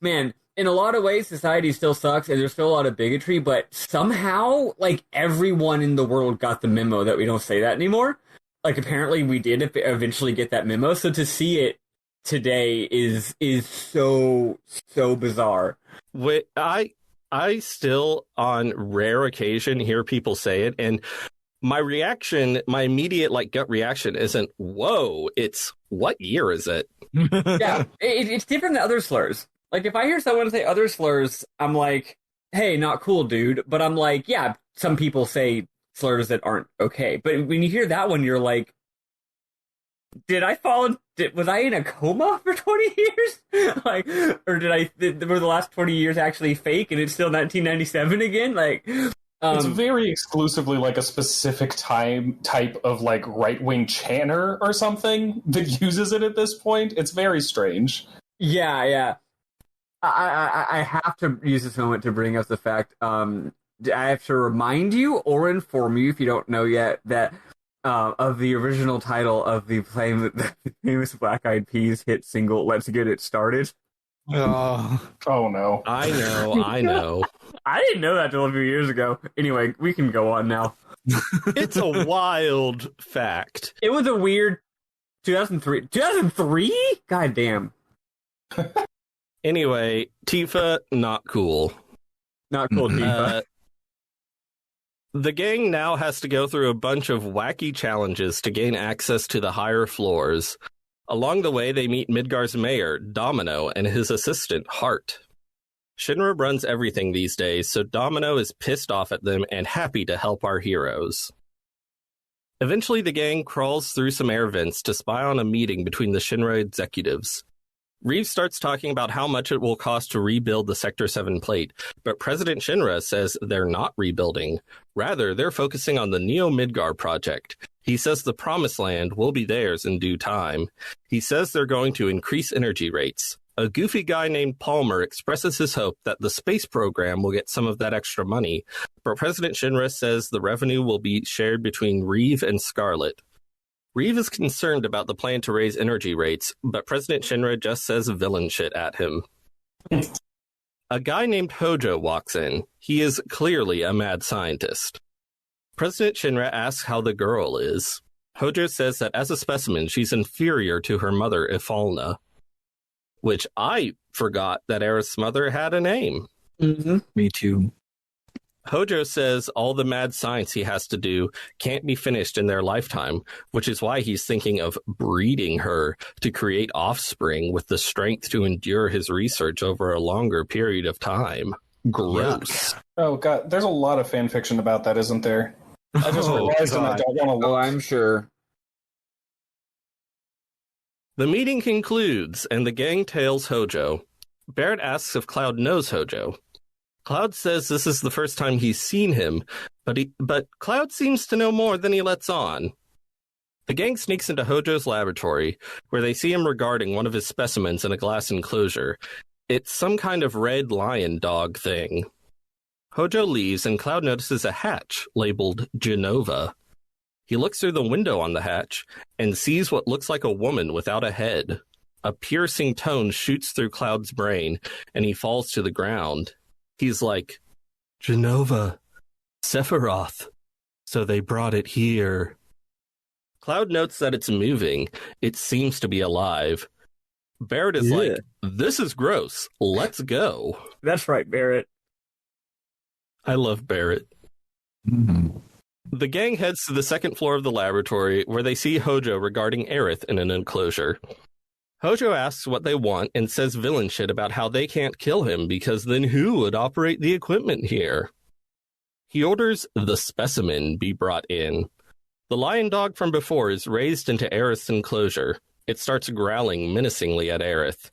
Man, in a lot of ways, society still sucks, and there's still a lot of bigotry. But somehow, everyone in the world got the memo that we don't say that anymore. Apparently we did eventually get that memo, so to see it today is so bizarre.
I still, on rare occasion, hear people say it, and my immediate gut reaction isn't, whoa, it's, what year is it?
Yeah, it's different than other slurs. If I hear someone say other slurs, I'm hey, not cool, dude. But I'm yeah, some people say slurs that aren't okay. But when you hear that one, you're did I fall? Was I in a coma for 20 years? Like, or were the last 20 years actually fake and it's still 1997 again? Like,
it's very exclusively like a specific type of like right-wing chanter or something that uses it at this point. It's very strange.
Yeah. I have to use this moment to bring up the fact. I have to remind you or inform you if you don't know yet that. Of the original title of the famous Black Eyed Peas hit single "Let's Get It Started."
Oh no!
I know.
I didn't know that till a few years ago. Anyway, we can go on now.
It's a wild fact.
It was a weird 2003. 2003? God damn.
Anyway, Tifa, not cool.
Not cool, Tifa.
The gang now has to go through a bunch of wacky challenges to gain access to the higher floors. Along the way, they meet Midgar's mayor, Domino, and his assistant, Hart. Shinra runs everything these days, so Domino is pissed off at them and happy to help our heroes. Eventually, the gang crawls through some air vents to spy on a meeting between the Shinra executives. Reeves starts talking about how much it will cost to rebuild the Sector 7 plate, but President Shinra says they're not rebuilding. Rather, they're focusing on the Neo-Midgar project. He says the Promised Land will be theirs in due time. He says they're going to increase energy rates. A goofy guy named Palmer expresses his hope that the space program will get some of that extra money, but President Shinra says the revenue will be shared between Reeve and Scarlet. Reeve is concerned about the plan to raise energy rates, but President Shinra just says villain shit at him. A guy named Hojo walks in. He is clearly a mad scientist. President Shinra asks how the girl is. Hojo says that as a specimen, she's inferior to her mother, Ifalna. Which I forgot that Aerith's mother had a name.
Mm-hmm.
Me too.
Hojo says all the mad science he has to do can't be finished in their lifetime, which is why he's thinking of breeding her to create offspring with the strength to endure his research over a longer period of time. Gross.
Oh god, there's a lot of fan fiction about that, isn't there? I just realized and I don't want to look.
Oh, I'm sure.
The meeting concludes, and the gang tails Hojo. Barrett asks if Cloud knows Hojo. Cloud says this is the first time he's seen him, but Cloud seems to know more than he lets on. The gang sneaks into Hojo's laboratory, where they see him regarding one of his specimens in a glass enclosure. It's some kind of red lion dog thing. Hojo leaves, and Cloud notices a hatch labeled Genova. He looks through the window on the hatch and sees what looks like a woman without a head. A piercing tone shoots through Cloud's brain, and he falls to the ground. He's like, Genova, Sephiroth. So they brought it here. Cloud notes that it's moving. It seems to be alive. Barrett is like, this is gross. Let's go.
That's right, Barrett.
I love Barrett.
Mm-hmm.
The gang heads to the second floor of the laboratory, where they see Hojo regarding Aerith in an enclosure. Hojo asks what they want and says villain shit about how they can't kill him because then who would operate the equipment here? He orders the specimen be brought in. The lion dog from before is raised into Aerith's enclosure. It starts growling menacingly at Aerith.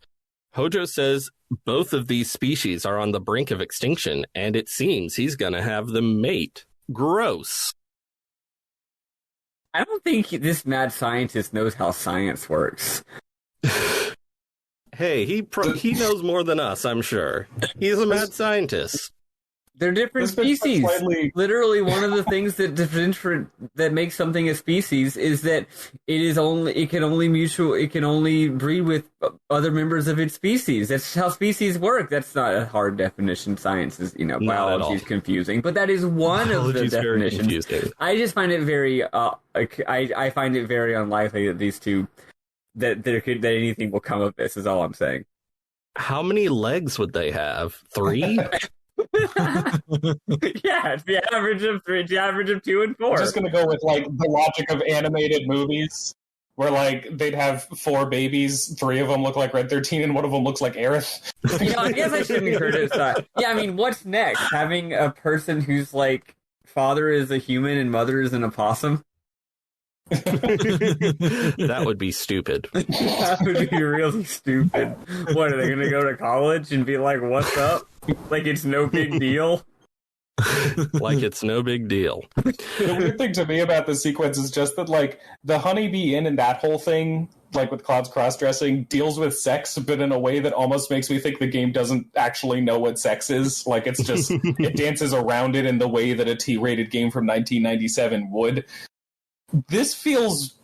Hojo says both of these species are on the brink of extinction, and it seems he's gonna have them mate. Gross.
I don't think this mad scientist knows how science works.
Hey, he knows more than us, I'm sure. He's a mad scientist.
They're different species. Literally, one of the things that makes something a species is that it can only breed with other members of its species. That's how species work. That's not a hard definition. Science is, biology is confusing, but that is one of the definitions. I just find it very, I find it very unlikely that these two, that anything will come of this. Is all I'm saying.
How many legs would they have? 3?
Yeah, it's the average of 3. It's the average of 2 and 4.
I'm just gonna go with the logic of animated movies, where they'd have 4 babies, 3 of them look like Red 13, and one of them looks like Aerith.
I guess I shouldn't criticize. Yeah, I mean, what's next? Having a person whose father is a human and mother is an opossum?
That would be stupid.
That would be really stupid. What, are they going to go to college and be like, what's up? Like it's no big deal?
Like it's no big deal.
The weird thing to me about this sequence is just that, like, the Honeybee Inn and that whole thing, like with Cloud's cross-dressing, deals with sex, but in a way that almost makes me think the game doesn't actually know what sex is. Like, it's just, it dances around it in the way that a T-rated game from 1997 would. This feels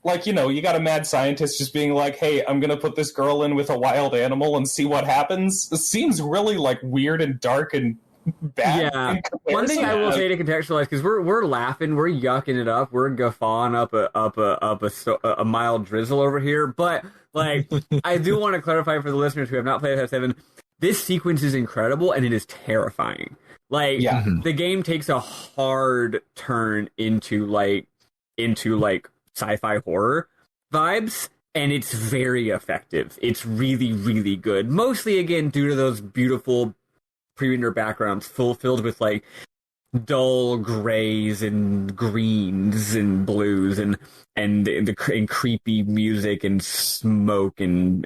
like, you know, you got a mad scientist just being like, hey, I'm going to put this girl in with a wild animal and see what happens. It seems really, like, weird and dark and bad.
Yeah. One thing I will say to contextualize, because we're laughing, we're yucking it up, we're guffawing up a mild drizzle over here. But like, I do want to clarify for the listeners who have not played FF7, this sequence is incredible and it is terrifying. Like, the game takes a hard turn into sci-fi horror vibes. And it's very effective. It's really, really good. Mostly, again, due to those beautiful pre-render backgrounds filled with like dull grays and greens and blues and creepy music and smoke and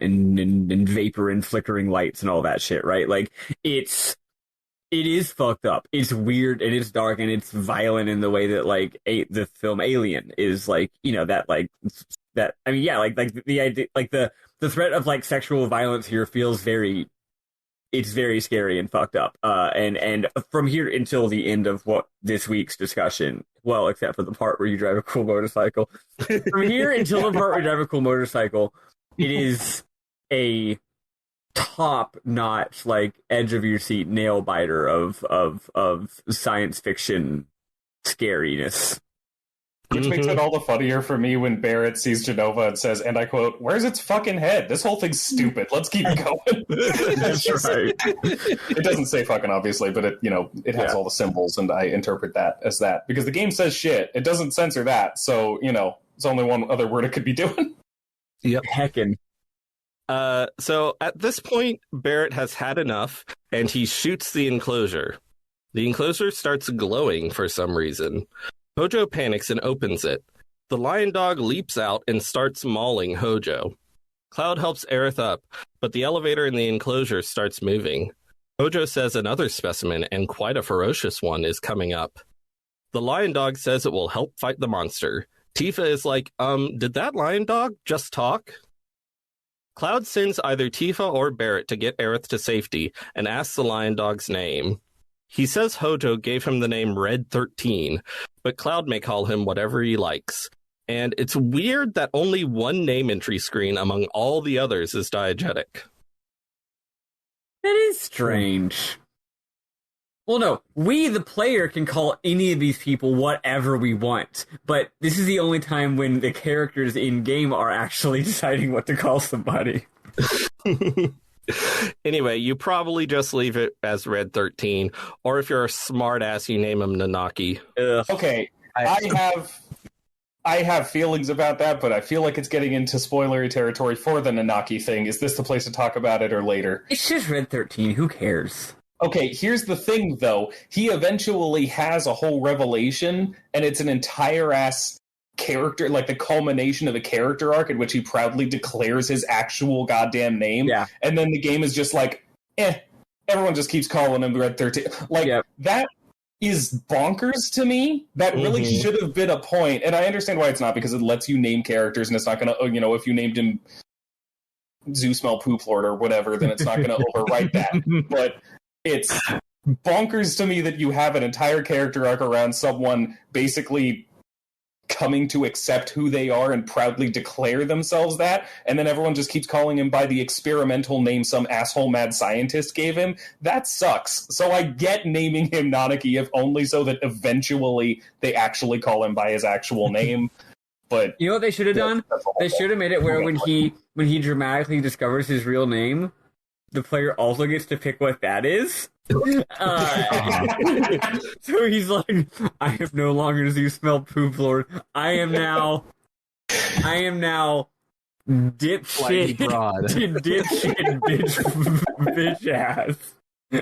vapor and flickering lights and all that shit, right? Like it is fucked up. It's weird and it's dark and it's violent in the way that like the film Alien is, like, you know, that like that. I mean, yeah, like the idea, like the threat of like sexual violence here feels very. It's very scary and fucked up. And from here until the end of what this week's discussion, well, except for the part where you drive a cool motorcycle, from here until the part where you drive a cool motorcycle, it is a top-notch, like, edge-of-your-seat nail-biter of science fiction scariness.
Which makes it all the funnier for me when Barrett sees Genova and says, and I quote, "Where's its fucking head? This whole thing's stupid. Let's keep going."
That's right.
It doesn't say fucking, obviously, but it has all the symbols, and I interpret that as that. Because the game says shit. It doesn't censor that, so, it's only one other word it could be doing.
Yep.
Heckin'.
So at this point, Barrett has had enough, and he shoots the enclosure. The enclosure starts glowing for some reason. Hojo panics and opens it. The lion dog leaps out and starts mauling Hojo. Cloud helps Aerith up, but the elevator in the enclosure starts moving. Hojo says another specimen, and quite a ferocious one, is coming up. The lion dog says it will help fight the monster. Tifa is like, did that lion dog just talk? Cloud sends either Tifa or Barrett to get Aerith to safety and asks the lion dog's name. He says Hojo gave him the name Red 13, but Cloud may call him whatever he likes. And it's weird that only one name entry screen among all the others is diegetic.
That is strange. Well, no, we, the player, can call any of these people whatever we want, but this is the only time when the characters in-game are actually deciding what to call somebody.
Anyway, you probably just leave it as Red 13, or if you're a smartass, you name him Nanaki.
Okay, I have feelings about that, but I feel like it's getting into spoilery territory for the Nanaki thing. Is this the place to talk about it or later?
It's just Red 13, who cares?
Okay, here's the thing, though. He eventually has a whole revelation, and it's an entire-ass character, like the culmination of a character arc in which he proudly declares his actual goddamn name.
Yeah.
And then the game is just like, everyone just keeps calling him Red 13. Like, that is bonkers to me. That really should have been a point. And I understand why it's not, because it lets you name characters, and it's not going to, if you named him Zeus Mel Poop Lord or whatever, then it's not going to overwrite that. But it's bonkers to me that you have an entire character arc around someone basically coming to accept who they are and proudly declare themselves that, and then everyone just keeps calling him by the experimental name some asshole mad scientist gave him. That sucks. So I get naming him Nanaki, if only so that eventually they actually call him by his actual name. But
you know what they should have done? They should have made it where when he dramatically discovers his real name, the player also gets to pick what that is. So he's like, I have no longer Zeus Mel Poop Lord. I am now dipshit, dipshit, bitch ass,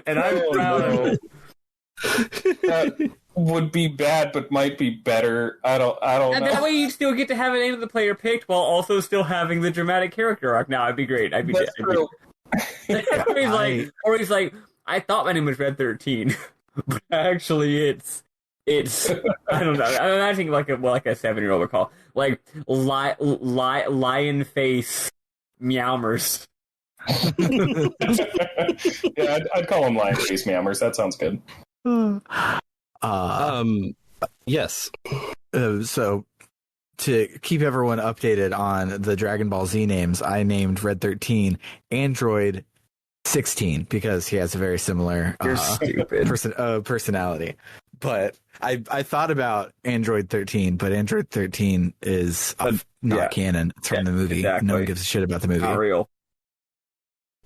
and I'm proud of it.
That would be bad, but might be better. I don't
And
know.
that way you still get to have a name of the player picked while also still having the dramatic character arc. Now, I'd be great.
That's true.
Or he's like, I thought my name was Red 13, but actually it's I don't know. I'm imagining like a 7-year-old would call like lion face meowmers.
Yeah, I'd call them lion face meowmers. That sounds good.
Yes.
So to keep everyone updated on the Dragon Ball Z names, I named Red 13 Android 16 because he has a very similar
You're stupid.
personality. But I thought about Android 13, but Android 13 is not canon. It's from the movie.
Exactly.
No one gives a shit about the movie.
Not real.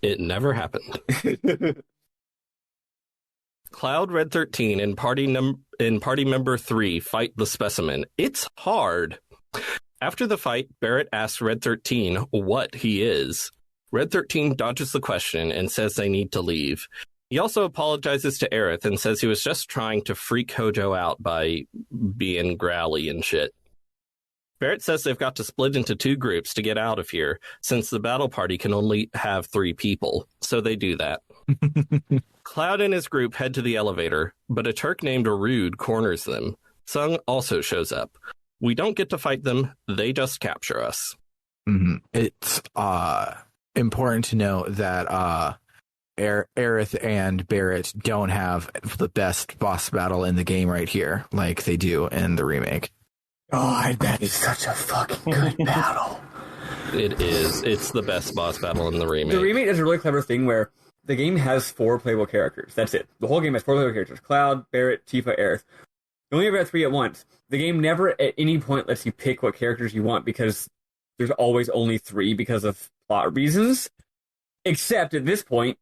It never happened. Cloud, Red 13, and party member 3 fight the specimen. It's hard. After the fight, Barrett asks Red 13 what he is. Red 13 dodges the question and says they need to leave. He also apologizes to Aerith and says he was just trying to freak Hojo out by being growly and shit. Barrett says they've got to split into 2 groups to get out of here, since the battle party can only have 3 people, so they do that. Cloud and his group head to the elevator, but a Turk named Arud corners them. Sung also shows up. We don't get to fight them, they just capture us.
Mm-hmm. It's important to note that Aerith and Barrett don't have the best boss battle in the game right here, like they do in the remake.
God, that is such a fucking good battle.
It is. It's the best boss battle in the remake.
The remake does a really clever thing where the game has 4 playable characters. That's it. The whole game has 4 playable characters. Cloud, Barrett, Tifa, Aerith. You only ever have 3 at once. The game never at any point lets you pick what characters you want because there's always only 3 because of plot reasons. Except at this point,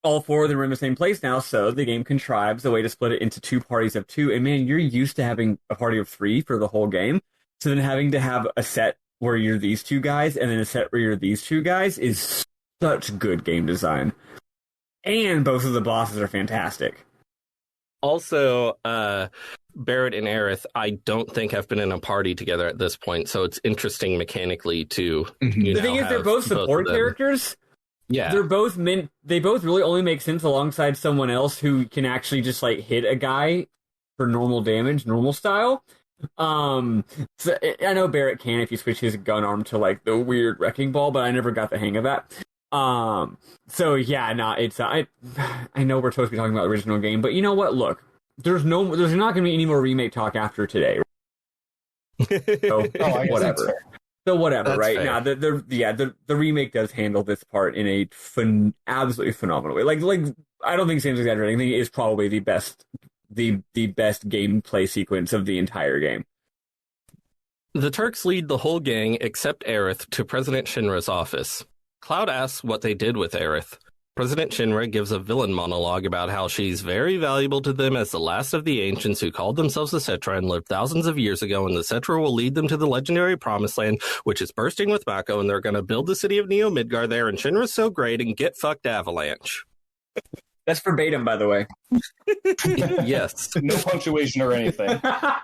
all 4 of them are in the same place now, so the game contrives a way to split it into 2 parties of 2. And man, you're used to having a party of 3 for the whole game. So then having to have a set where you're these 2 guys and then a set where you're these 2 guys is such good game design. And both of the bosses are fantastic.
Also, Barrett and Aerith, I don't think have been in a party together at this point, so it's interesting mechanically to.
The thing is, they're both support characters.
Yeah,
they're both they both really only make sense alongside someone else who can actually just like hit a guy for normal damage, normal style. So I know Barrett can if you switch his gun arm to like the weird wrecking ball, but I never got the hang of that. So yeah, it's I know we're supposed to be talking about the original game, but you know what? Look, there's not going to be any more remake talk after today. So whatever. So whatever, that's right? Now the remake does handle this part in a absolutely phenomenal way. Like I don't think Sam's exaggerating. I think it is probably the best gameplay sequence of the entire game.
The Turks lead the whole gang except Aerith to President Shinra's office. Cloud asks what they did with Aerith. President Shinra gives a villain monologue about how she's very valuable to them as the last of the ancients who called themselves the Cetra and lived thousands of years ago, and the Cetra will lead them to the legendary Promised Land, which is bursting with Mako, and they're going to build the city of Neo Midgar there, and Shinra's so great, and get fucked Avalanche.
That's verbatim, by the way.
Yes.
No punctuation or anything.
I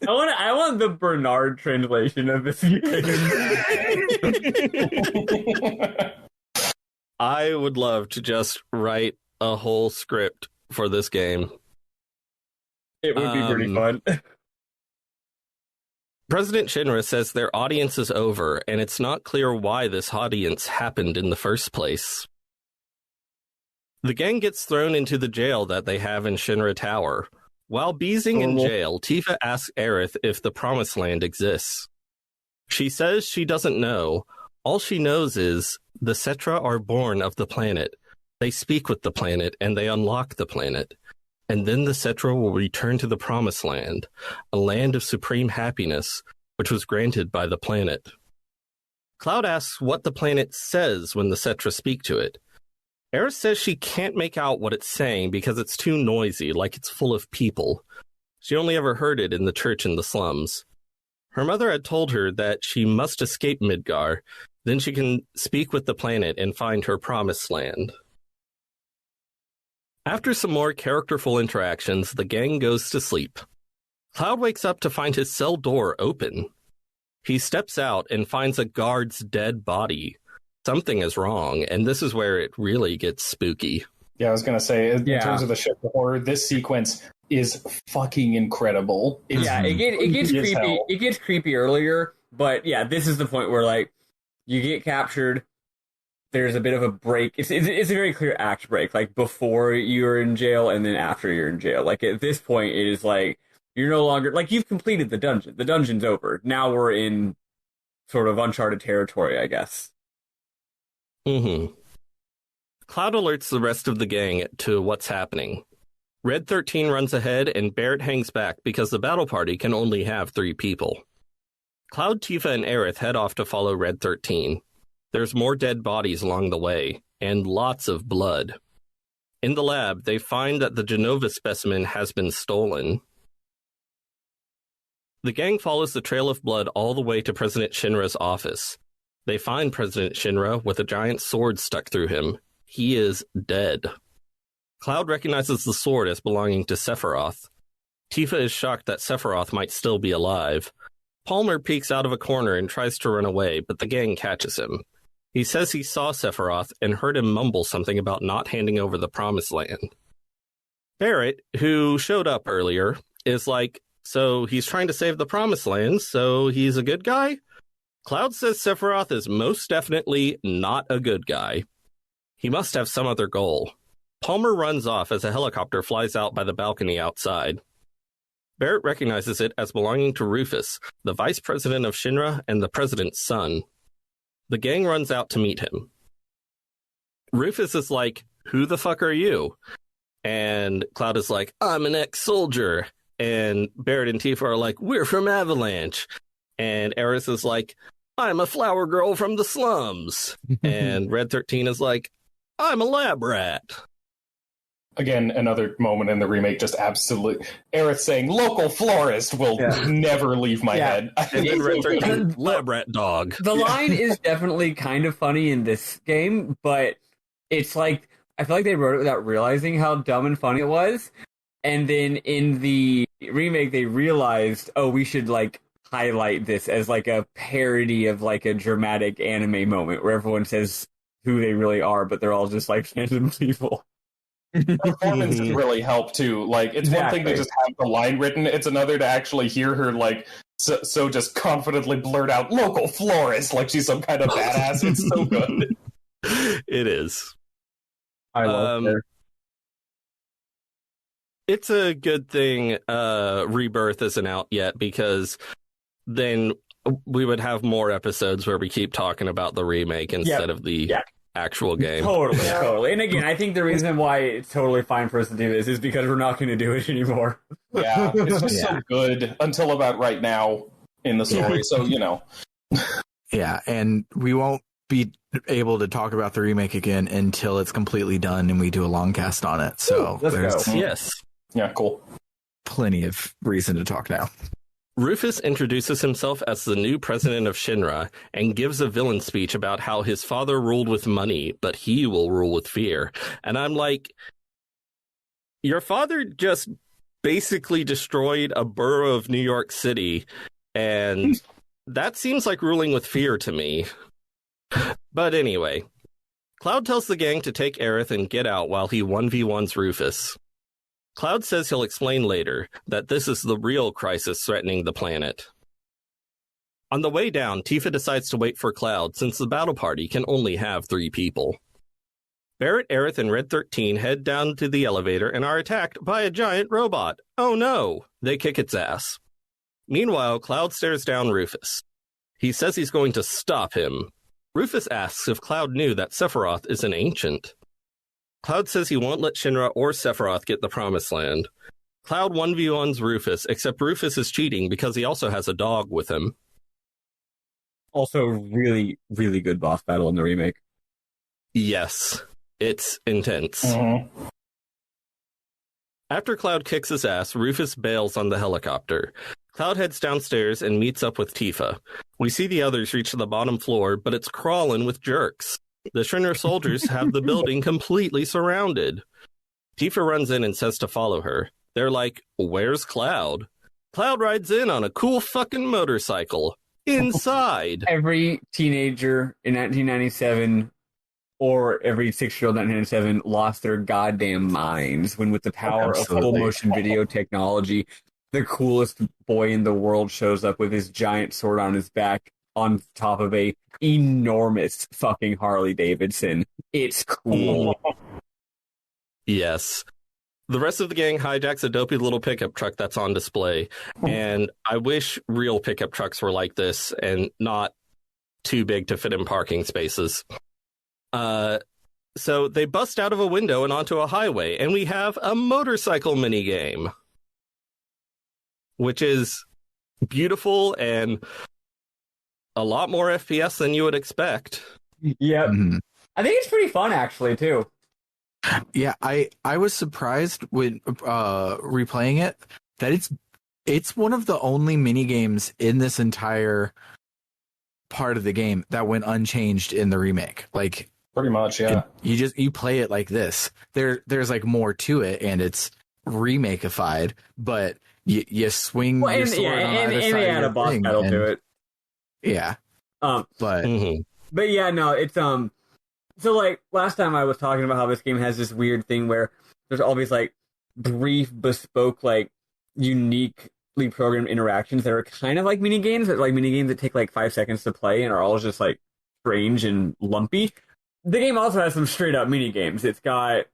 want the Bernard translation of this game.
I would love to just write a whole script for this game.
It would be pretty fun.
President Shinra says their audience is over, and it's not clear why this audience happened in the first place. The gang gets thrown into the jail that they have in Shinra Tower. While beezing in jail, Tifa asks Aerith if the Promised Land exists. She says she doesn't know. All she knows is the Cetra are born of the planet. They speak with the planet, and they unlock the planet. And then the Cetra will return to the Promised Land, a land of supreme happiness, which was granted by the planet. Cloud asks what the planet says when the Cetra speak to it. Aerith says she can't make out what it's saying because it's too noisy, like it's full of people. She only ever heard it in the church in the slums. Her mother had told her that she must escape Midgar, then she can speak with the planet and find her Promised Land. After some more characterful interactions, the gang goes to sleep. Cloud wakes up to find his cell door open. He steps out and finds a guard's dead body. Something is wrong, and this is where it really gets spooky.
Yeah, I was going to say, in terms of the ship of horror, this sequence is fucking incredible.
It gets creepy. It gets creepy earlier, but yeah, this is the point where, like, you get captured. There's a bit of a break. It's a very clear act break, like before you're in jail and then after you're in jail. Like at this point, it is like you're no longer like you've completed the dungeon. The dungeon's over. Now we're in sort of uncharted territory, I guess.
Cloud alerts the rest of the gang to what's happening. Red 13 runs ahead and Barrett hangs back because the battle party can only have 3 people. Cloud, Tifa, and Aerith head off to follow Red 13. There's more dead bodies along the way, and lots of blood. In the lab, they find that the Genova specimen has been stolen. The gang follows the trail of blood all the way to President Shinra's office. They find President Shinra with a giant sword stuck through him. He is dead. Cloud recognizes the sword as belonging to Sephiroth. Tifa is shocked that Sephiroth might still be alive. Palmer peeks out of a corner and tries to run away, but the gang catches him. He says he saw Sephiroth and heard him mumble something about not handing over the Promised Land. Barrett, who showed up earlier, is like, so he's trying to save the Promised Land, so he's a good guy? Cloud says Sephiroth is most definitely not a good guy. He must have some other goal. Palmer runs off as a helicopter flies out by the balcony outside. Barrett recognizes it as belonging to Rufus, the vice president of Shinra and the president's son. The gang runs out to meet him. Rufus is like, who the fuck are you? And Cloud is like, I'm an ex-soldier. And Barrett and Tifa are like, we're from Avalanche. And Aerith is like, I'm a flower girl from the slums. And Red 13 is like, I'm a lab rat.
Again, another moment in the remake, just absolutely. Aerith saying, local florist will never leave my head.
And then Red 13, lab rat dog.
The line is definitely kind of funny in this game, but it's like, I feel like they wrote it without realizing how dumb and funny it was. And then in the remake, they realized, oh, we should like highlight this as like a parody of like a dramatic anime moment where everyone says who they really are, but they're all just like random people.
Performances really help too. Like, it's one thing to just have the line written, it's another to actually hear her like so just confidently blurt out local florist like she's some kind of badass. It's so good.
It is.
I love her.
It's a good thing Rebirth isn't out yet, because then we would have more episodes where we keep talking about the remake instead of the actual game.
Totally. And again, I think the reason why it's totally fine for us to do this is because we're not going to do it anymore.
Yeah, it's just so good until about right now in the story. So, you know.
Yeah, and we won't be able to talk about the remake again until it's completely done and we do a long cast on it. So
let's go.
Yes.
Yeah, cool.
Plenty of reason to talk now.
Rufus introduces himself as the new president of Shinra and gives a villain speech about how his father ruled with money, but he will rule with fear. And I'm like, your father just basically destroyed a borough of New York City, and that seems like ruling with fear to me. But anyway, Cloud tells the gang to take Aerith and get out while he 1v1s Rufus. Cloud says he'll explain later that this is the real crisis threatening the planet. On the way down, Tifa decides to wait for Cloud since the battle party can only have 3 people. Barrett, Aerith, and Red 13 head down to the elevator and are attacked by a giant robot. Oh no! They kick its ass. Meanwhile, Cloud stares down Rufus. He says he's going to stop him. Rufus asks if Cloud knew that Sephiroth is an ancient. Cloud says he won't let Shinra or Sephiroth get the Promised Land. Cloud 1v1s Rufus, except Rufus is cheating because he also has a dog with him.
Also, really, really good boss battle in the remake.
Yes, it's intense.
Mm-hmm.
After Cloud kicks his ass, Rufus bails on the helicopter. Cloud heads downstairs and meets up with Tifa. We see the others reach the bottom floor, but it's crawling with jerks. The Shinra soldiers have the building completely surrounded. Tifa runs in and says to follow her. They're like, where's Cloud? Cloud rides in on a cool fucking motorcycle. Inside.
Every teenager in 1997 or every 6-year-old in 1997 lost their goddamn minds when, with the power of full motion video technology, the coolest boy in the world shows up with his giant sword on his back on top of a enormous fucking Harley Davidson. It's cool.
Yes. The rest of the gang hijacks a dopey little pickup truck that's on display. And I wish real pickup trucks were like this and not too big to fit in parking spaces. So they bust out of a window and onto a highway, and we have a motorcycle minigame, which is beautiful and a lot more FPS than you would expect.
Yep. Mm-hmm. I think it's pretty fun, actually, too.
Yeah, I was surprised when replaying it that it's one of the only mini games in this entire part of the game that went unchanged in the remake. Like,
pretty much, yeah.
You play it like this. There's like more to it, and it's remakified, but you swing your sword on either side. And they add a boss battle to it. Yeah. But
yeah, no, it's so like last time I was talking about how this game has this weird thing where there's all these like brief, bespoke, like uniquely programmed interactions that are kind of like mini games, that like mini games that take like 5 seconds to play and are all just like strange and lumpy. The game also has some straight up mini games. It's got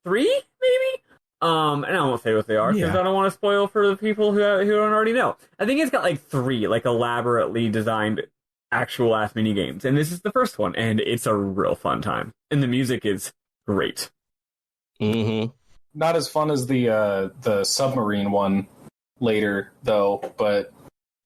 3, maybe. And I won't say what they are because I don't want to spoil for the people who don't already know. I think it's got like 3 like elaborately designed actual ass mini games, and this is the first one, and it's a real fun time. And the music is great.
Mm-hmm.
Not as fun as the submarine one later, though, but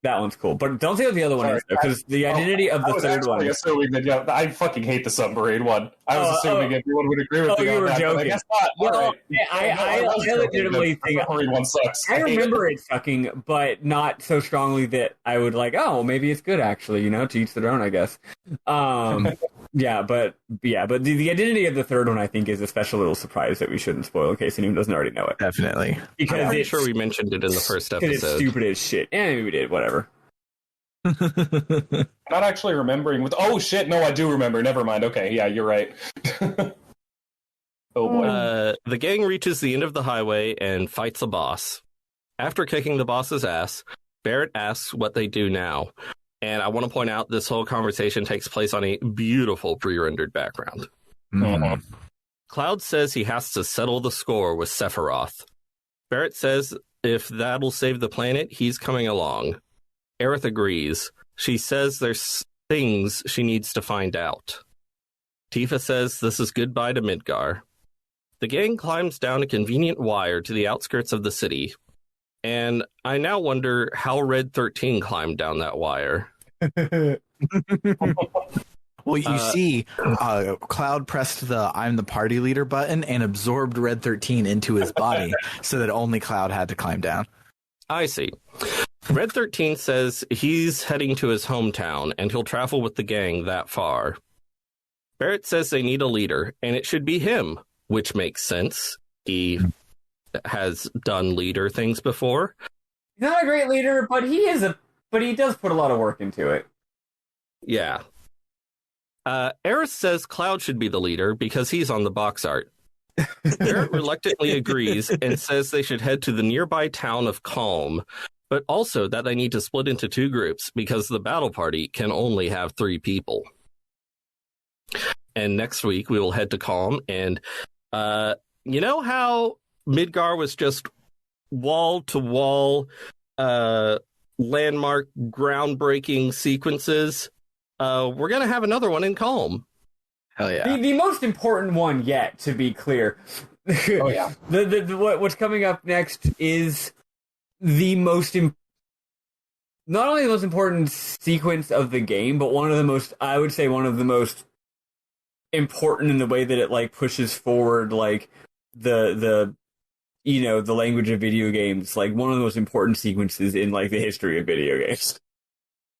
that one's cool. But don't say what the other one is, because the identity of the third one.
Assuming that, I fucking hate the submarine one. I was assuming everyone would agree with me.
You were
that,
joking.
I guess not.
Well, I legitimately think
the submarine one sucks.
I remember it sucking, but not so strongly that I would like, oh, maybe it's good actually. You know, to each their own, I guess. But the identity of the third one, I think, is a special little surprise that we shouldn't spoil in case anyone doesn't already know it.
Definitely,
because
I'm pretty sure we mentioned it in the first episode.
It's stupid as shit. And maybe we did. Whatever.
Not actually remembering with. Oh shit! No, I do remember. Never mind. Okay, yeah, you're right. Oh boy.
The gang reaches the end of the highway and fights a boss. After kicking the boss's ass, Barrett asks what they do now. And I want to point out this whole conversation takes place on a beautiful pre-rendered background.
Mm-hmm.
Cloud says he has to settle the score with Sephiroth. Barrett says if that'll save the planet, he's coming along. Aerith agrees. She says there's things she needs to find out. Tifa says this is goodbye to Midgar. The gang climbs down a convenient wire to the outskirts of the city. And I now wonder how Red 13 climbed down that wire.
Well, you see, Cloud pressed the I'm the party leader button and absorbed Red 13 into his body so that only Cloud had to climb down.
I see. Red 13 says he's heading to his hometown and he'll travel with the gang that far. Barrett says they need a leader and it should be him, which makes sense. He has done leader things before.
He's not a great leader, but he does put a lot of work into it.
Yeah. Aerith says Cloud should be the leader because he's on the box art. Barrett reluctantly agrees and says they should head to the nearby town of Calm, but also that they need to split into 2 groups because the battle party can only have 3 people. And next week we will head to Calm, and you know how Midgar was just wall-to-wall landmark groundbreaking sequences? We're going to have another one in Calm.
Hell yeah.
The most important one yet, to be clear.
Oh, yeah.
What's coming up next is the most not only the most important sequence of the game, but one of the most important in the way that it like pushes forward like the language of video games, like one of the most important sequences in like the history of video games.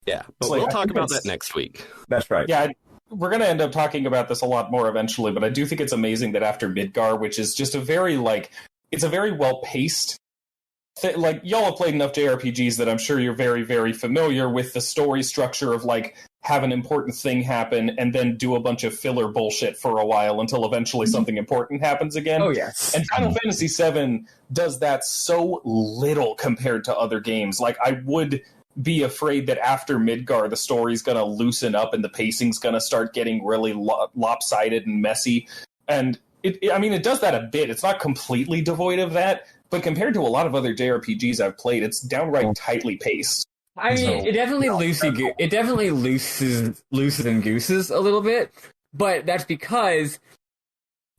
Yeah, but we'll talk about that next week.
That's right.
Yeah, we're going to end up talking about this a lot more eventually, but I do think it's amazing that after Midgar, which is just a very, like, it's a very well-paced, like, y'all have played enough JRPGs that I'm sure you're very, very familiar with the story structure of, like, have an important thing happen and then do a bunch of filler bullshit for a while until eventually something important happens again.
Oh, yes.
And Final Fantasy VII does that so little compared to other games. Like, I would be afraid that after Midgar, the story's going to loosen up and the pacing's going to start getting really lopsided and messy. And it does that a bit. It's not completely devoid of that, but compared to a lot of other JRPGs I've played, it's downright tightly paced.
I mean, it definitely looses and gooses a little bit, but that's because,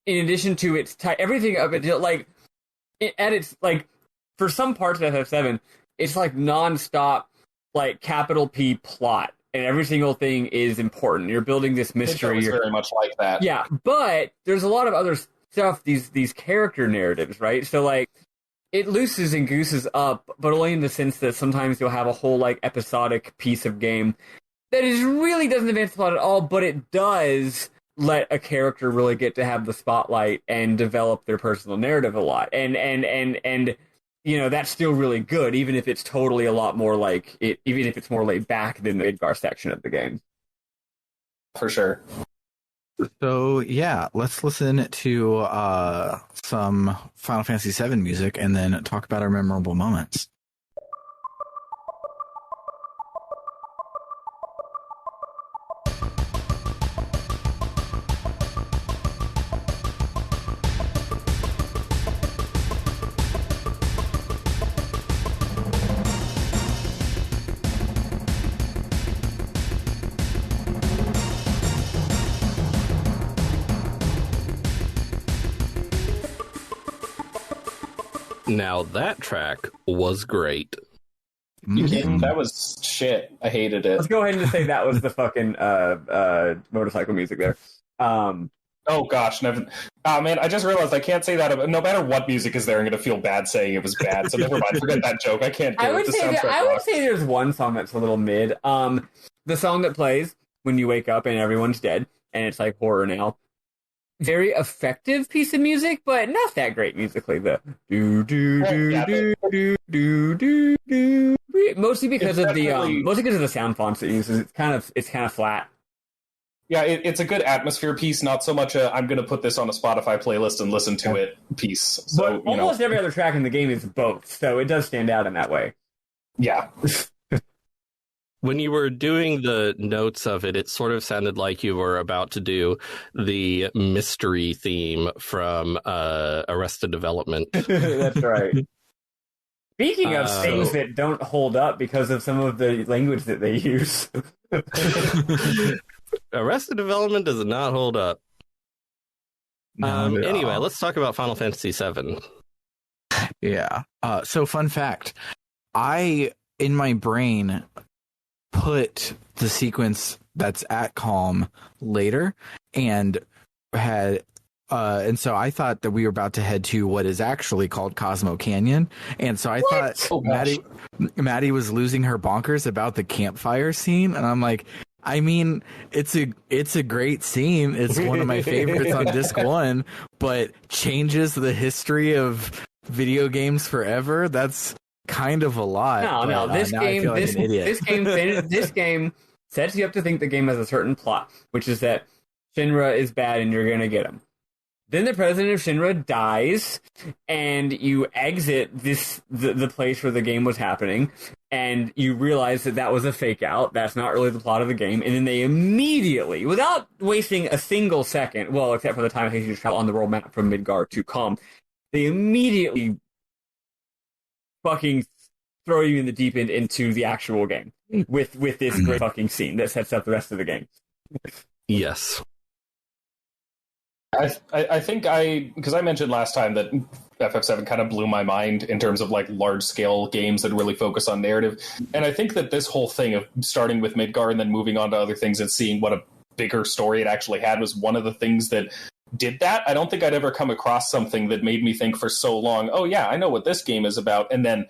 in addition to its everything of it, like, at its, like, for some parts of FF7, it's like nonstop, like, capital P plot, and every single thing is important. You're building this mystery.
It's very much like that.
Yeah, but there's a lot of other stuff, these character narratives, right? So, like, it looses and gooses up, but only in the sense that sometimes you'll have a whole, like, episodic piece of game that really doesn't advance the plot at all, but it does let a character really get to have the spotlight and develop their personal narrative a lot. And you know, that's still really good, even if it's totally a lot more like it, even if it's more laid back than the Midgar section of the game.
For sure.
So yeah, let's listen to some Final Fantasy VII music and then talk about our memorable moments.
Now that track was great.
That was shit. I hated it.
Let's go ahead and say that was the fucking motorcycle music there.
Oh gosh, never. Oh man, I just realized I can't say that. No matter what music is there, I'm gonna feel bad saying it was bad. So never mind. Forget that joke. I can't do it.
I would say there's one song that's a little mid. The song that plays when you wake up and everyone's dead, and it's like horror now. Very effective piece of music, but not that great musically. The do do do do do do do do. Mostly because of the sound fonts it uses. It's kind of flat.
Yeah, it's a good atmosphere piece, not so much a I'm going to put this on a Spotify playlist and listen to it piece. So,
but almost every other track in the game is both, so it does stand out in that way.
Yeah.
When you were doing the notes of it, it sort of sounded like you were about to do the mystery theme from Arrested Development.
That's right. Speaking of things that don't hold up because of some of the language that they use.
Arrested Development does not hold up. Anyway, let's talk about Final Fantasy VII.
Yeah. So fun fact, I, in my brain, put the sequence that's at Calm later and so I thought that we were about to head to what is actually called Cosmo Canyon, and so I thought Maddie was losing her bonkers about the campfire scene, and I'm like, I mean, it's a great scene. It's one of my favorites on disc 1, but changes the history of video games forever. That's kind of a lot.
No, this game sets you up to think the game has a certain plot, which is that Shinra is bad and you're going to get him. Then the president of Shinra dies, and you exit the place where the game was happening, and you realize that was a fake out. That's not really the plot of the game. And then they immediately, without wasting a single second, well, except for the time it takes you to travel on the world map from Midgar to Calm, they immediately fucking throw you in the deep end into the actual game with this great fucking scene that sets up the rest of the game.
Yes.
I think because I mentioned last time that FF7 kind of blew my mind in terms of like large scale games that really focus on narrative. And I think that this whole thing of starting with Midgar and then moving on to other things and seeing what a bigger story it actually had was one of the things that did that. I don't think I'd ever come across something that made me think for so long, oh yeah, I know what this game is about, and then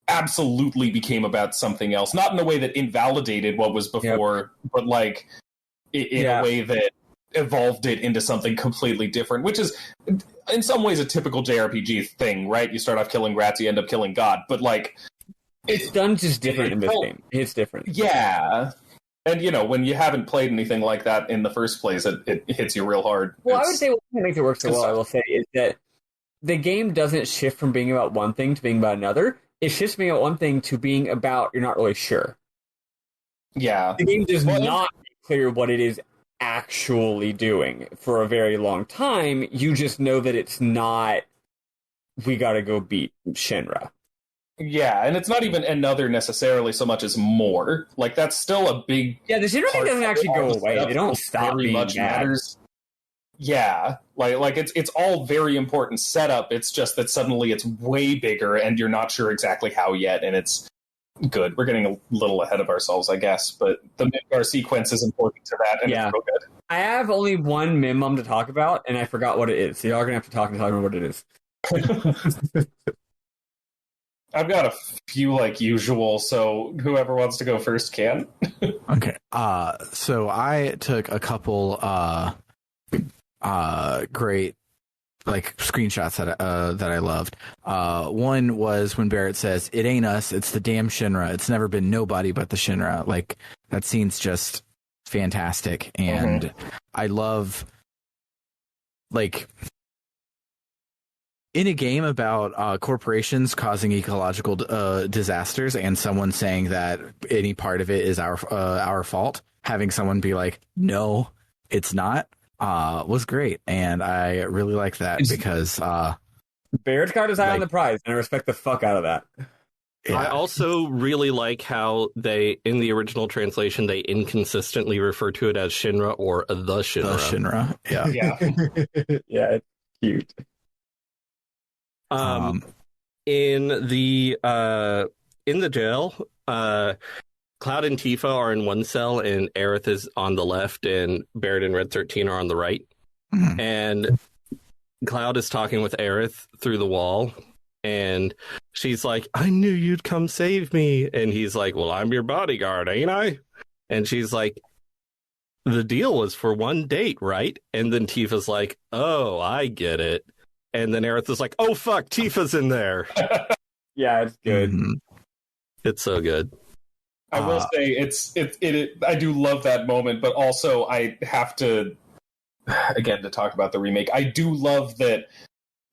absolutely became about something else. Not in a way that invalidated what was before, but like in a way that evolved it into something completely different, which is in some ways a typical JRPG thing, right? You start off killing rats, you end up killing God, but like
it's done just different in this game. It's different.
Yeah. And, when you haven't played anything like that in the first place, it hits you real hard.
Well, I would say what makes it work so well, I will say, is that the game doesn't shift from being about one thing to being about another. It shifts from being about one thing to being about you're not really sure.
Yeah.
The game does not make clear what it is actually doing for a very long time. You just know that it's not, we gotta go beat Shinra.
Yeah, and it's not even another necessarily so much as more. Like, that's still a big...
Yeah, the Shinra thing doesn't actually go away. They don't stop being much bad. Matters.
Yeah, like it's all very important setup. It's just that suddenly it's way bigger, and you're not sure exactly how yet, and it's good. We're getting a little ahead of ourselves, I guess, but the Midgar sequence is important to that, and it's real good.
I have only one minimum to talk about, and I forgot what it is. So y'all are going to have to talk and tell me what it is.
I've got a few like usual, so whoever wants to go first can.
Okay. So I took a couple great like screenshots that I loved. One was when Barrett says, "It ain't us, it's the damn Shinra. It's never been nobody but the Shinra." Like, that scene's just fantastic, and I love, like, in a game about corporations causing ecological disasters and someone saying that any part of it is our fault, having someone be like, "No, it's not," was great. And I really like that because
Barrett's got his eye on the prize, and I respect the fuck out of that.
Yeah. I also really like how they, in the original translation, they inconsistently refer to it as Shinra or the Shinra.
The Shinra, yeah.
Yeah, it's cute.
In the jail, Cloud and Tifa are in one cell, and Aerith is on the left, and Barrett and Red 13 are on the right. And Cloud is talking with Aerith through the wall, and she's like, "I knew you'd come save me." And he's like, "Well, I'm your bodyguard, ain't I?" And she's like, "The deal was for one date, right?" And then Tifa's like, "Oh, I get it." And then Aerith is like, "Oh, fuck, Tifa's in there."
Yeah, it's good.
It's so good.
I will say I do love that moment, but also I have to, again, to talk about the remake, I do love that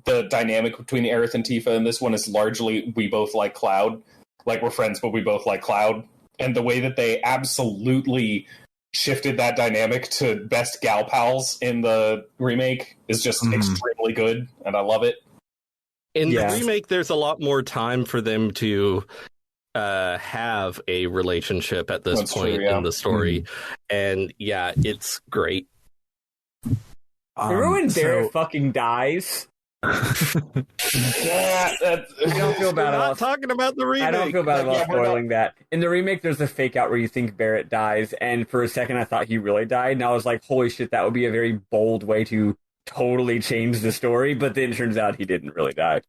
the dynamic between Aerith and Tifa in this one is largely we both like Cloud. Like, we're friends, but we both like Cloud. And the way that they absolutely shifted that dynamic to best gal pals in the remake is just extremely good, and I love it.
In the remake, there's a lot more time for them to have a relationship at this point in the story. And yeah, it's great.
Remember when Barrett fucking dies?
Yeah,
I don't feel bad about
talking about the remake.
I don't feel bad about spoiling that. In the remake, there's a fake out where you think Barrett dies, and for a second I thought he really died, and I was like, holy shit, that would be a very bold way to totally change the story, but then it turns out he didn't really die.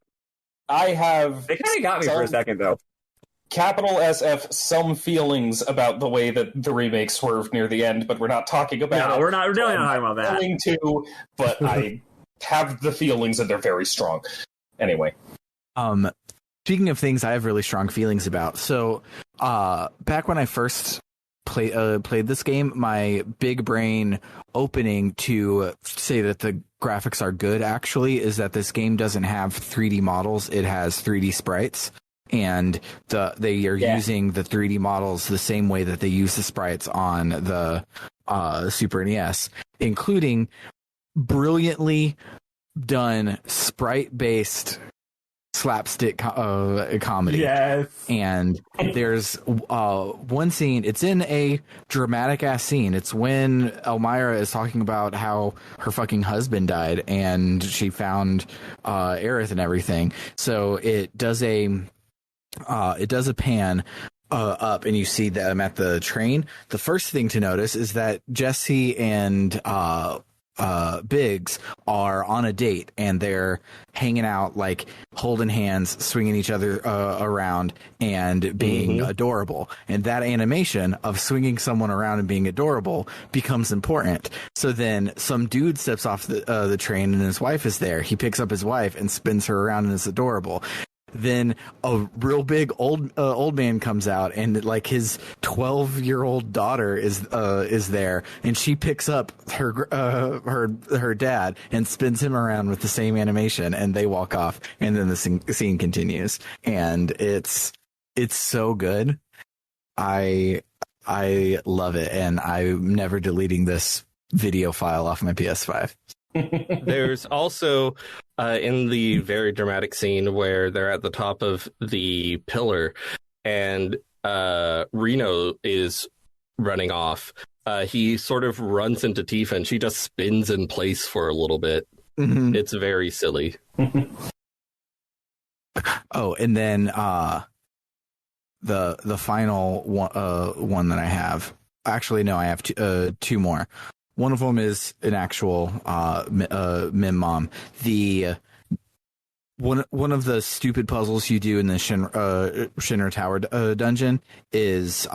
They
kind of got me for a second, though.
Capital SF some feelings about the way that the remake swerved near the end, but we're not talking about it.
We're definitely not talking about that.
I'm to, but I have the feelings, and they're very strong. Anyway.
Speaking of things I have really strong feelings about, so back when I first played this game, my big brain opening to say that the graphics are good actually is that this game doesn't have 3D models, it has 3D sprites. And they are using the 3D models the same way that they use the sprites on the Super NES, including brilliantly done sprite-based slapstick comedy.
Yes.
And there's one scene, it's in a dramatic-ass scene. It's when Elmira is talking about how her fucking husband died, and she found Aerith and everything. So it does a pan up, and you see them at the train. The first thing to notice is that Jesse and Biggs are on a date and they're hanging out, like holding hands, swinging each other around and being adorable. And that animation of swinging someone around and being adorable becomes important. So then some dude steps off the train and his wife is there. He picks up his wife and spins her around and is adorable. Then a real big old man comes out and like his 12-year-old daughter is there, and she picks up her dad and spins him around with the same animation, and they walk off, and then the scene continues, and it's so good. I love it, and I'm never deleting this video file off my PS5.
There's also in the very dramatic scene where they're at the top of the pillar and Reno is running off. He sort of runs into Tifa and she just spins in place for a little bit. Mm-hmm. It's very silly.
Oh, and then the final one that I have. Actually, no, I have two more. One of them is an actual Mim Mom. The one of the stupid puzzles you do in the Shinra Tower dungeon is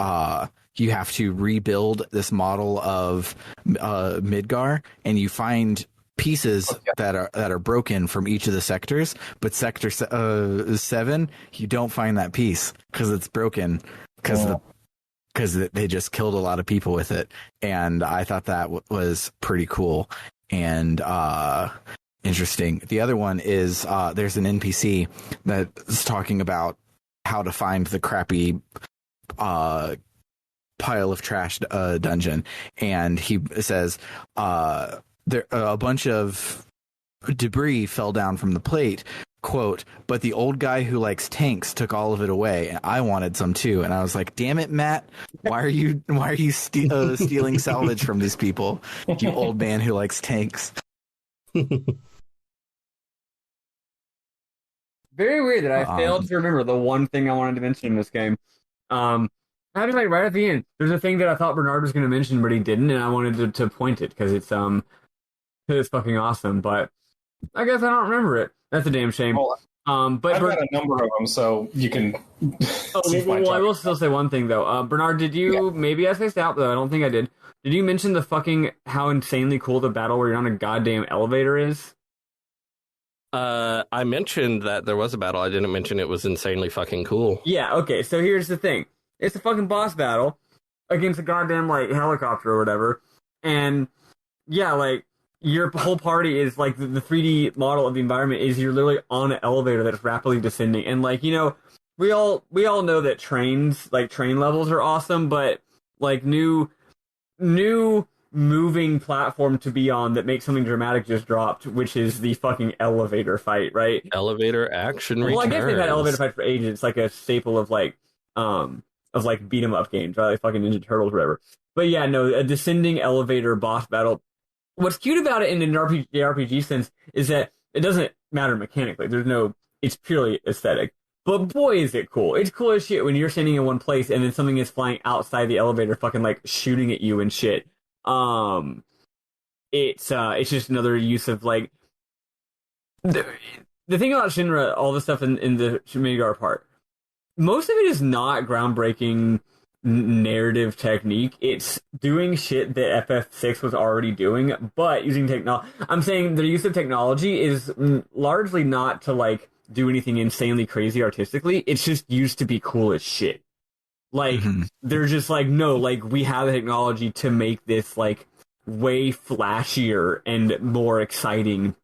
you have to rebuild this model of Midgar, and you find pieces that are broken from each of the sectors. But Sector 7, you don't find that piece because it's broken because they just killed a lot of people with it. And I thought that was pretty cool and interesting. The other one is there's an NPC that's talking about how to find the crappy pile of trash dungeon. And he says there a bunch of debris fell down from the plate, quote, but the old guy who likes tanks took all of it away, and I wanted some too. And I was like, damn it, Matt, why are you stealing salvage from these people, you old man who likes tanks?
Very weird that I failed to remember the one thing I wanted to mention in this game. I was like right at the end, there's a thing that I thought Bernard was going to mention but he didn't, and I wanted to point it because it's fucking awesome, but I guess I don't remember it. That's a damn shame.
Well, but I've got a number of them, so you can.
Well, I will still say one thing though. Bernard, did you? Maybe I spaced out, though. I don't think I did. Did you mention the fucking how insanely cool the battle where you're on a goddamn elevator is?
I mentioned that there was a battle. I didn't mention it was insanely fucking cool.
Yeah. Okay. So here's the thing. It's a fucking boss battle against a goddamn like helicopter or whatever, and yeah, like. Your whole party is like the 3D model of the environment is you're literally on an elevator that's rapidly descending, and like, you know, we all know that trains, like train levels, are awesome, but like new moving platform to be on that makes something dramatic just dropped, which is the fucking elevator fight, right?
Elevator action returns.
Well, I guess they've had elevator fight for ages. It's like a staple of like beat 'em up games, right? Like fucking Ninja Turtles or whatever. But yeah, no, a descending elevator boss battle. What's cute about it in an RPG sense is that it doesn't matter mechanically. It's purely aesthetic. But boy, is it cool. It's cool as shit when you're standing in one place and then something is flying outside the elevator fucking like shooting at you and shit. It's just another use of like the thing about Shinra, all the stuff in the Midgar part. Most of it is not groundbreaking narrative technique. It's doing shit that FF6 was already doing, but using technology. I'm saying the use of technology is largely not to like do anything insanely crazy artistically. It's just used to be cool as shit. Like they're just like, no, like we have the technology to make this like way flashier and more exciting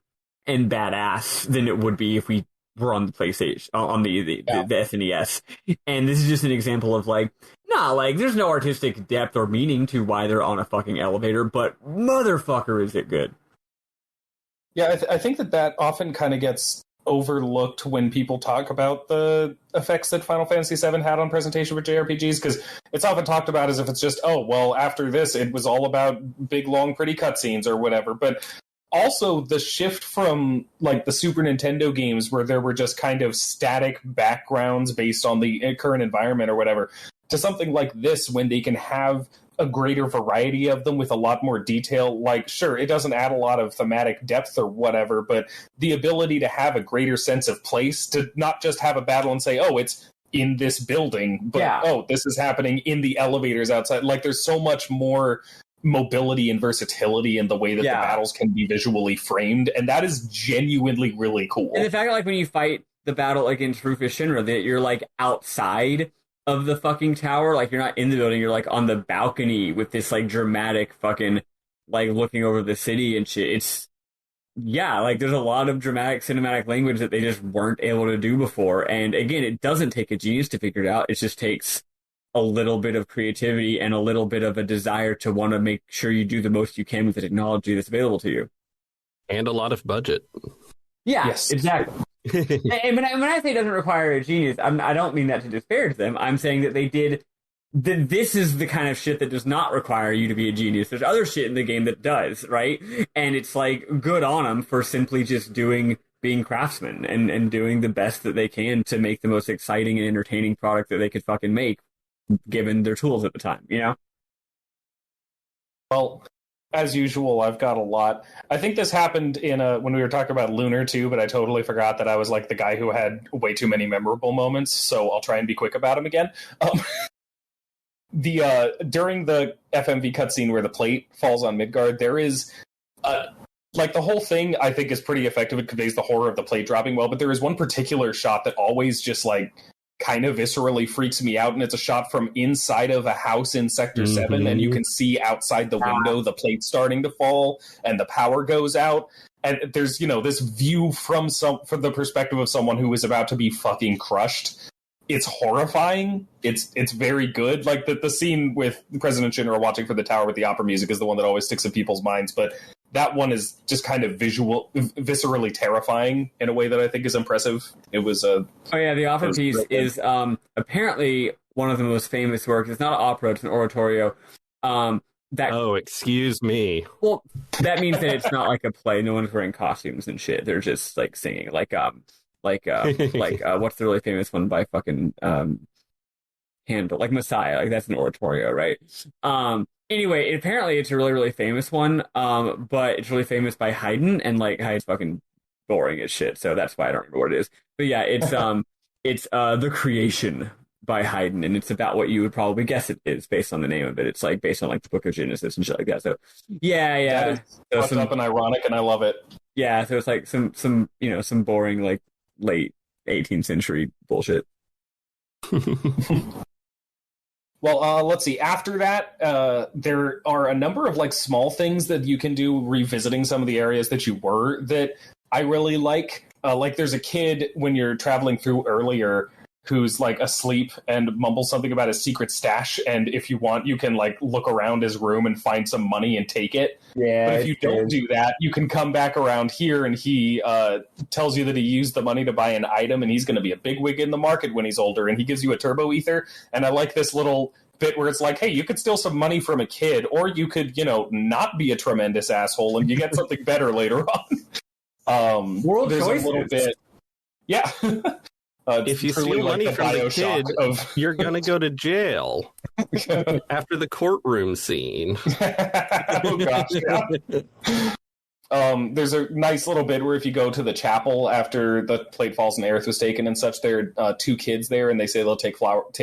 and badass than it would be if we were on the PlayStation, on the SNES. And this is just an example of like, nah, like there's no artistic depth or meaning to why they're on a fucking elevator, but motherfucker is it good.
Yeah, I think that often kind of gets overlooked when people talk about the effects that Final Fantasy VII had on presentation for JRPGs, because it's often talked about as if it's just, oh, well, after this, it was all about big, long, pretty cutscenes or whatever. But also the shift from like the Super Nintendo games where there were just kind of static backgrounds based on the current environment or whatever, to something like this when they can have a greater variety of them with a lot more detail. Like, sure, it doesn't add a lot of thematic depth or whatever, but the ability to have a greater sense of place, to not just have a battle and say, oh, it's in this building, but oh, this is happening in the elevators outside. Like, there's so much more mobility and versatility in the way that the battles can be visually framed, and that is genuinely really cool.
And the fact that, like, when you fight the battle against Rufus Shinra, that you're like outside of the fucking tower, like you're not in the building, you're like on the balcony with this like dramatic fucking like looking over the city and shit. It's like there's a lot of dramatic cinematic language that they just weren't able to do before. And again, it doesn't take a genius to figure it out. It just takes a little bit of creativity and a little bit of a desire to want to make sure you do the most you can with the technology that's available to you.
And a lot of budget.
Yeah, yes. Exactly. And when I say it doesn't require a genius, I don't mean that to disparage them. I'm saying that they did. This is the kind of shit that does not require you to be a genius. There's other shit in the game that does, right? And it's like, good on them for simply just being craftsmen and doing the best that they can to make the most exciting and entertaining product that they could fucking make, given their tools at the time, you know?
Well, as usual, I've got a lot. I think this happened when we were talking about Lunar too, but I totally forgot that I was like the guy who had way too many memorable moments, so I'll try and be quick about them again. During the FMV cutscene where the plate falls on Midgard, there is like the whole thing I think is pretty effective. It conveys the horror of the plate dropping well, but there is one particular shot that always just like kind of viscerally freaks me out, and it's a shot from inside of a house in Sector 7, and you can see outside the window the plate starting to fall, and the power goes out, and there's, this view from the perspective of someone who is about to be fucking crushed. It's horrifying. It's very good. Like, the scene with President Shinra watching from the tower with the opera music is the one that always sticks in people's minds, but that one is just kind of viscerally terrifying in a way that I think is impressive. It was the
opera piece is apparently one of the most famous works. It's not an opera; it's an oratorio.
Excuse me.
Well, that means that it's not like a play. No one's wearing costumes and shit. They're just like singing, like what's the really famous one by fucking Handel, like Messiah. Like, that's an oratorio, right? Anyway, apparently it's a really, really famous one, but it's really famous by Haydn, and like Haydn's fucking boring as shit, so that's why I don't remember what it is. But yeah, it's The Creation by Haydn, and it's about what you would probably guess it is based on the name of it. It's like based on like the Book of Genesis and shit like that. So yeah,
that is up and ironic, and I love it.
Yeah, so it's like some boring like late 18th century bullshit.
Well, let's see. After that, there are a number of like small things that you can do revisiting some of the areas that you were that I really like. Like, there's a kid when you're traveling through earlier who's like asleep and mumbles something about his secret stash, and if you want, you can like look around his room and find some money and take it.
Yeah.
But if you don't do that, you can come back around here, and he tells you that he used the money to buy an item, and he's going to be a bigwig in the market when he's older, and he gives you a turbo ether. And I like this little bit where it's like, hey, you could steal some money from a kid, or you could, not be a tremendous asshole, and you get something better later on.
World
there's
choices.
A little bit, yeah.
If you steal money from the kid, you're going to go to jail after the courtroom scene.
Oh, gosh, yeah. There's a nice little bit where if you go to the chapel after the plate falls and Aerith was taken and such, there are two kids there, and they say they'll take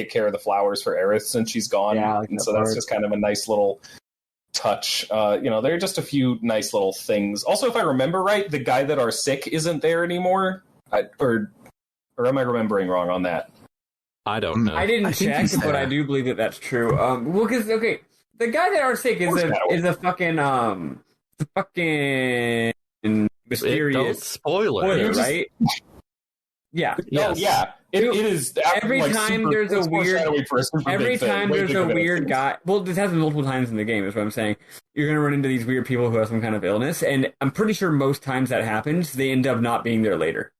care of the flowers for Aerith since she's gone.
Yeah, like
and so that's just kind of a nice little touch. There are just a few nice little things. Also, if I remember right, the guy that are sick isn't there anymore. Or am I remembering wrong on that?
I don't know.
I didn't check, but I do believe that that's true. Well, because the guy that are sick is a fucking mysterious.
Don't spoil it,
spoiler, right? Yeah.
Yes. Oh, yeah. It is.
Every time there's a weird guy. Well, this happens multiple times in the game. Is what I'm saying. You're gonna run into these weird people who have some kind of illness, and I'm pretty sure most times that happens, they end up not being there later.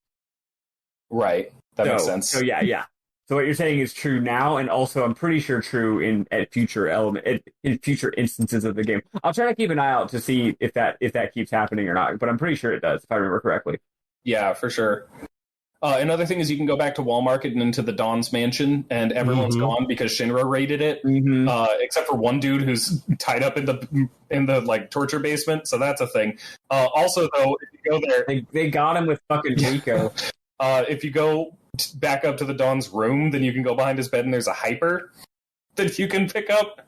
Right. That makes sense.
So yeah. So what you're saying is true now, and also I'm pretty sure true in future instances of the game. I'll try to keep an eye out to see if that keeps happening or not, but I'm pretty sure it does, if I remember correctly.
Yeah, for sure. Another thing is you can go back to Walmart and into the Don's mansion, and everyone's gone because Shinra raided it, except for one dude who's tied up in the like torture basement. So that's a thing. Also, though, if you go there,
they got him with fucking Rico.
If you go back up to the Don's room, then you can go behind his bed, and there's a hyper that you can pick up,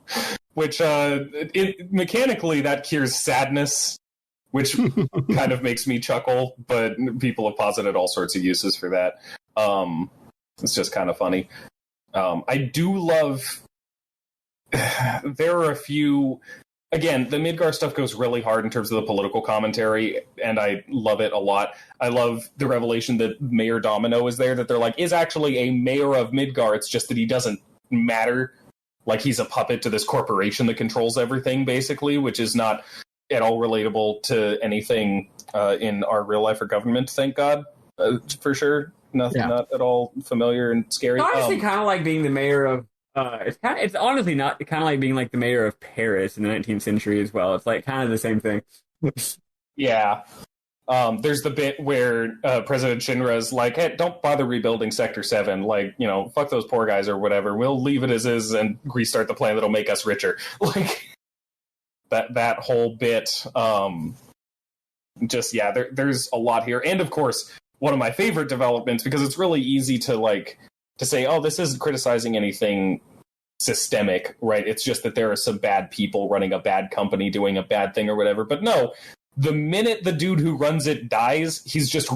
which mechanically that cures sadness, which kind of makes me chuckle, but people have posited all sorts of uses for that. It's just kind of funny. I do love... There are a few... Again, the Midgar stuff goes really hard in terms of the political commentary, and I love it a lot. I love the revelation that Mayor Domino is there, that they're like, is actually a mayor of Midgar, it's just that he doesn't matter. Like, he's a puppet to this corporation that controls everything, basically, which is not at all relatable to anything in our real life or government, thank God, for sure. Not at all familiar and scary.
It's honestly kind of like being the mayor of it's honestly not kind of like being like the mayor of Paris in the 19th century as well. It's like kind of the same thing.
Yeah. There's the bit where President Shinra is like, hey, don't bother rebuilding Sector 7. Like, fuck those poor guys or whatever. We'll leave it as is and restart the plan that'll make us richer. Like, that whole bit. There's a lot here. And, of course, one of my favorite developments, because it's really easy to say, oh, this isn't criticizing anything systemic, right? It's just that there are some bad people running a bad company doing a bad thing or whatever. But no, the minute the dude who runs it dies, he's just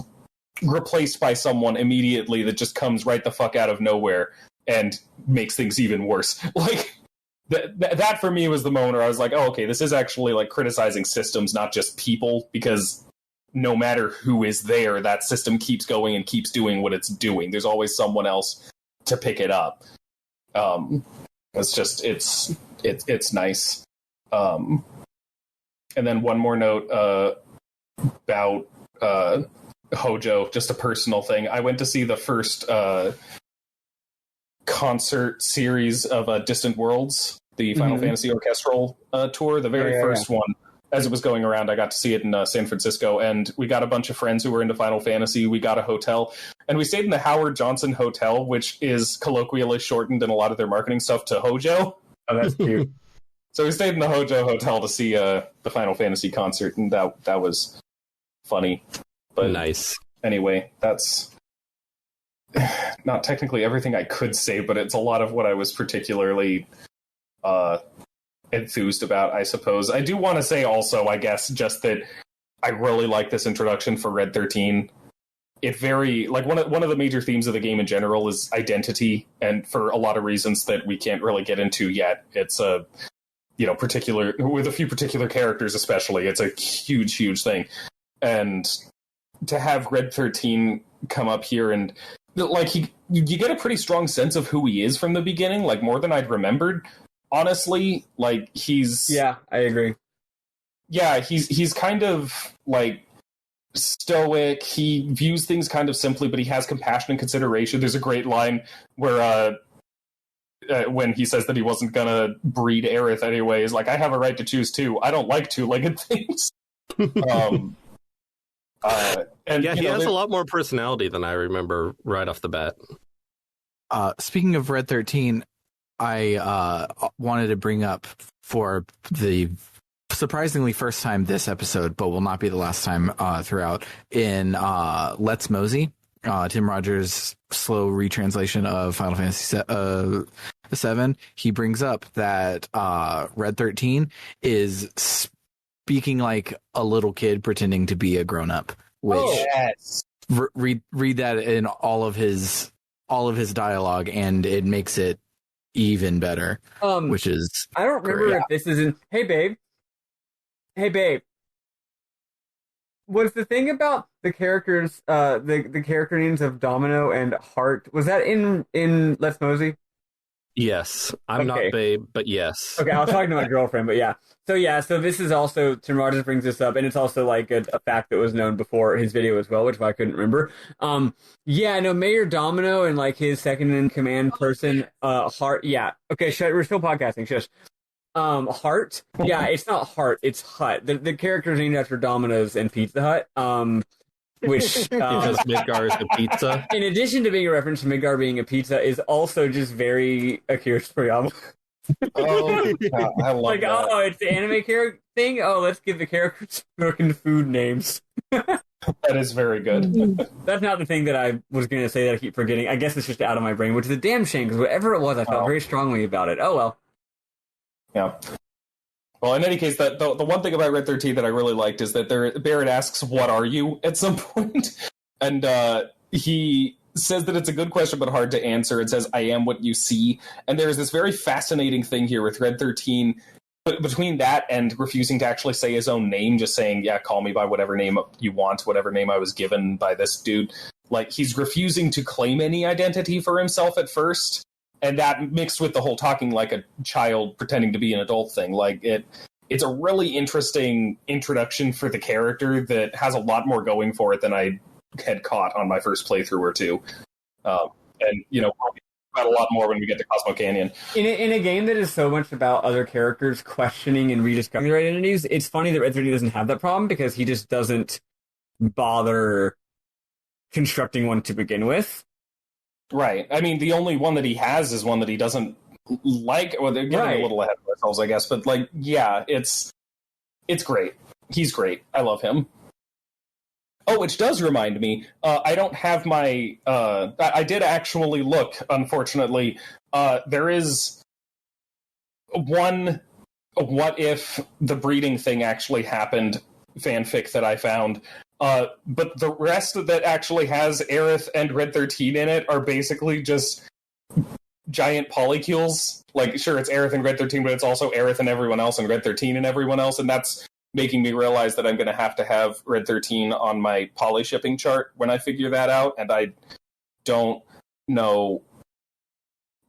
replaced by someone immediately that just comes right the fuck out of nowhere and makes things even worse. Like, that for me was the moment where I was like, oh, okay, this is actually like criticizing systems, not just people, because no matter who is there, that system keeps going and keeps doing what it's doing. There's always someone else to pick it up. It's nice. And then one more note about Hojo, just a personal thing. I went to see the first concert series of Distant Worlds, the Final Fantasy Orchestral tour, the very first one. As it was going around, I got to see it in San Francisco, and we got a bunch of friends who were into Final Fantasy. We got a hotel, and we stayed in the Howard Johnson Hotel, which is colloquially shortened in a lot of their marketing stuff to Hojo.
Oh, that's cute.
So we stayed in the Hojo Hotel to see the Final Fantasy concert, and that was funny. But
nice.
Anyway, that's not technically everything I could say, but it's a lot of what I was particularly enthused about, I suppose. I do want to say also, I guess, just that I really like this introduction for Red 13. It one of the major themes of the game in general is identity, and for a lot of reasons that we can't really get into yet. It's particular with a few particular characters, especially. It's a huge thing, and to have Red 13 come up here and you get a pretty strong sense of who he is from the beginning, like more than I'd remembered. Honestly,
yeah, I agree.
Yeah, he's kind of like stoic. He views things kind of simply, but he has compassion and consideration. There's a great line where when he says that he wasn't gonna breed Aerith anyway, he's like, I have a right to choose too. I don't like two-legged things. And
he has a lot more personality than I remember right off the bat.
Speaking of Red 13, I wanted to bring up for the surprisingly first time this episode, but will not be the last time throughout, in Let's Mosey, Tim Rogers' slow retranslation of Final Fantasy VII. He brings up that Red 13 is speaking like a little kid pretending to be a grown-up, which read that in all of his dialogue, and it makes it even better, which is
I don't remember
great.
if this is in Hey babe, was the thing about the characters the character names of Domino and Heart, was that in Let's Mosey?
Yes, I'm not babe, but yes. Okay,
I was talking to my girlfriend, but yeah. So this is also, Tim Rogers brings this up, and it's also like a fact that was known before his video as well, which I couldn't remember. Mayor Domino and like his second in command person, Heart. Yeah. Okay, we're still podcasting. Shush. Heart. Yeah, it's not Heart, it's Hut. The character's named after Domino's and Pizza Hut. which
Because Midgar is a pizza.
in addition to being a reference to Midgar being a pizza, is also just very Akira Toriyama.
Oh, I love
Like,
that.
oh, it's the anime character thing? Oh, let's give the characters fucking food names.
That is very good.
That's not the thing that I was going to say that I keep forgetting. I guess it's just out of my brain, which is a damn shame, because whatever it was, I felt very strongly about it. Oh, well.
Yeah. Well, in any case, the one thing about Red 13 that I really liked is that Barrett asks, "What are you?" at some point, and he says that it's a good question but hard to answer. It says, "I am what you see," and there's this very fascinating thing here with Red 13. But between that and refusing to actually say his own name, just saying, "Yeah, call me by whatever name you want, whatever name I was given by this dude," like he's refusing to claim any identity for himself at first. And that mixed with the whole talking like a child pretending to be an adult thing, like it's a really interesting introduction for the character that has a lot more going for it than I had caught on my first playthrough or two. And we'll talk about a lot more when we get to Cosmo Canyon.
In a game that is so much about other characters questioning and rediscovering their identities, it's funny that Red 13 doesn't have that problem because he just doesn't bother constructing one to begin with.
Right. I mean, the only one that he has is one that he doesn't like. Well, they're getting a little ahead of ourselves, I guess. But, like, yeah, it's great. He's great. I love him. Oh, which does remind me, I don't have my... I did actually look, unfortunately. There is one what if the breeding thing actually happened fanfic that I found. But the rest that actually has Aerith and Red 13 in it are basically just giant polycules. Like, sure, it's Aerith and Red 13, but it's also Aerith and everyone else and Red 13 and everyone else, and that's making me realize that I'm going to have Red 13 on my poly shipping chart when I figure that out, and I don't know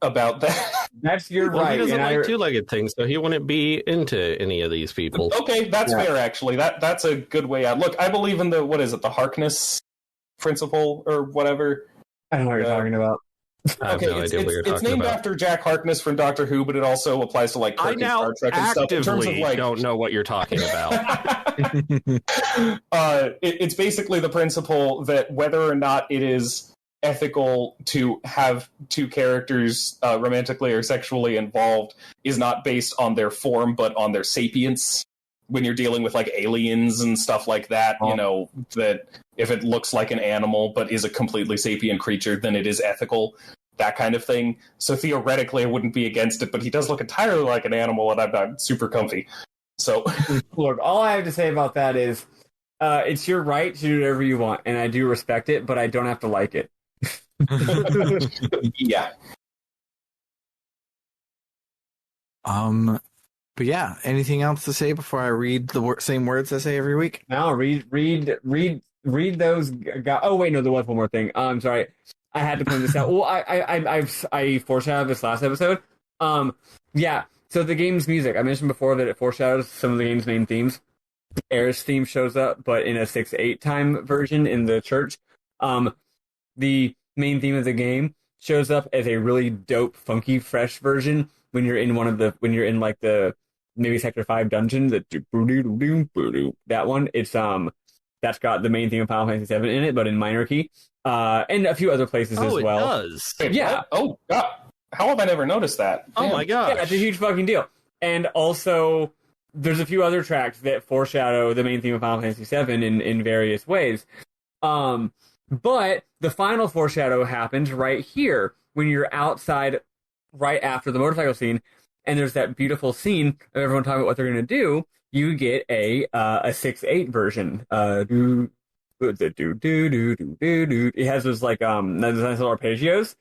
about that.
That's your
Well,
right.
he doesn't like two-legged things, so he wouldn't be into any of these people.
Okay, that's fair, actually. That's a good way out. Look, I believe in the Harkness principle or whatever.
I don't know what you're talking about.
I have no idea what you're talking about.
It's named after Jack Harkness from Doctor Who, but it also applies to like Kirk and Star Trek and stuff. In terms of like,
don't know what you're talking about.
It's basically the principle that whether or not it is ethical to have two characters romantically or sexually involved is not based on their form but on their sapience. When you're dealing with like aliens and stuff like that, that if it looks like an animal but is a completely sapient creature, then it is ethical, that kind of thing. So theoretically I wouldn't be against it, but he does look entirely like an animal and I'm not super comfy. So
look, all I have to say about that is it's your right to do whatever you want, and I do respect it, but I don't have to like it.
Yeah.
But yeah, anything else to say before I read the same words I say every week?
No, read those. Oh wait, no, there was one more thing. I'm sorry, I had to point this out. Well, I foreshadowed this last episode. Yeah. So the game's music, I mentioned before that it foreshadows some of the game's main themes. Aerith's theme shows up, but in a 6/8 time version in the church. The main theme of the game shows up as a really dope, funky, fresh version when you're in like the maybe Sector 5 dungeon. That one, it's that's got the main theme of Final Fantasy VII in it, but in minor key, and a few other places as well.
Oh, it does.
Wait,
yeah.
What? Oh God, how have I never noticed that?
Oh my God.
Yeah, it's a huge fucking deal. And also, there's a few other tracks that foreshadow the main theme of Final Fantasy VII in various ways. But the final foreshadow happens right here when you're outside right after the motorcycle scene, and there's that beautiful scene of everyone talking about what they're going to do. You get a 6/8 version. It has those like those nice little arpeggios.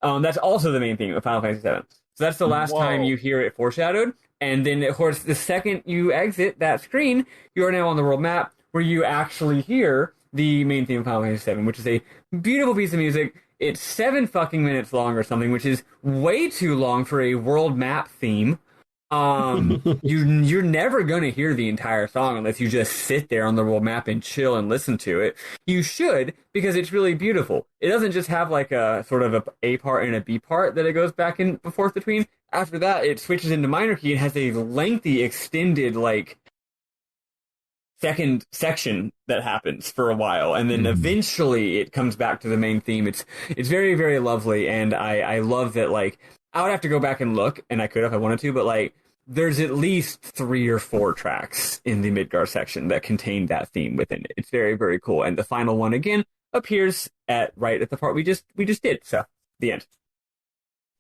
That's also the main theme of Final Fantasy VII. So that's the last time you hear it foreshadowed. And then, of course, the second you exit that screen, you are now on the world map where you actually hear the main theme of Final Fantasy VII, which is a beautiful piece of music. It's 7 fucking minutes long or something, which is way too long for a world map theme. You're never going to hear the entire song unless you just sit there on the world map and chill and listen to it. You should, because it's really beautiful. It doesn't just have like a sort of a part and a B part that it goes back and forth between. After that, it switches into minor key and has a lengthy, extended, like second section that happens for a while, and then eventually it comes back to the main theme. It's very, very lovely, and I love that. Like, I would have to go back and look, and I could if I wanted to, but like, there's at least 3 or 4 tracks in the Midgar section that contain that theme within it. It's very, very cool, and the final one again appears right at the part we just did. So the end.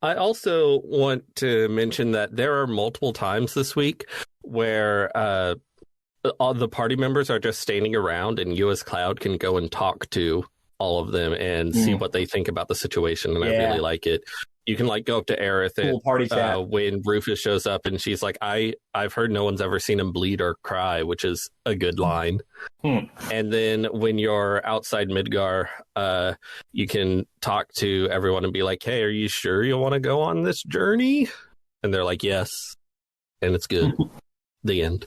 I also want to mention that there are multiple times this week where all the party members are just standing around, and you as Cloud can go and talk to all of them and see what they think about the situation, and I really like it. You can like go up to Aerith and
party chat.
When Rufus shows up, and she's like, I've heard no one's ever seen him bleed or cry, which is a good line. And then when you're outside Midgar, you can talk to everyone and be like, hey, are you sure you want to go on this journey? And they're like, yes. And it's good. The end.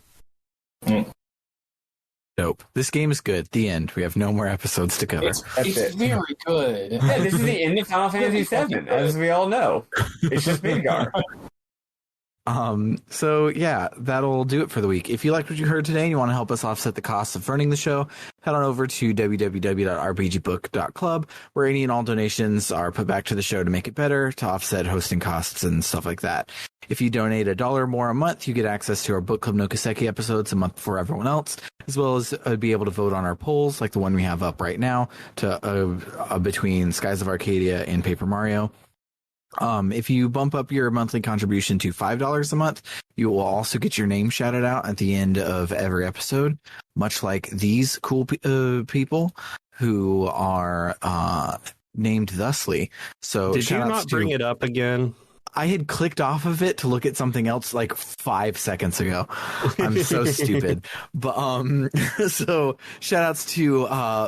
Dope. This game is good. The end. We have no more episodes to cover.
It's very good.
Yeah, this is the end of Final Fantasy VII, as we all know. It's just Midgar.
So yeah, that'll do it for the week. If you liked what you heard today and you want to help us offset the costs of running the show, head on over to www.rpgbook.club, where any and all donations are put back to the show to make it better, to offset hosting costs and stuff like that. If you donate $1 more a month, you get access to our Book Club no Kiseki episodes a month before everyone else, as well as be able to vote on our polls, like the one we have up right now, to between Skies of Arcadia and Paper Mario. If you bump up your monthly contribution to $5 a month, you will also get your name shouted out at the end of every episode, much like these cool people who are named thusly. So
did you not bring it up again?
I had clicked off of it to look at something else like 5 seconds ago. I'm so stupid. But so shout outs to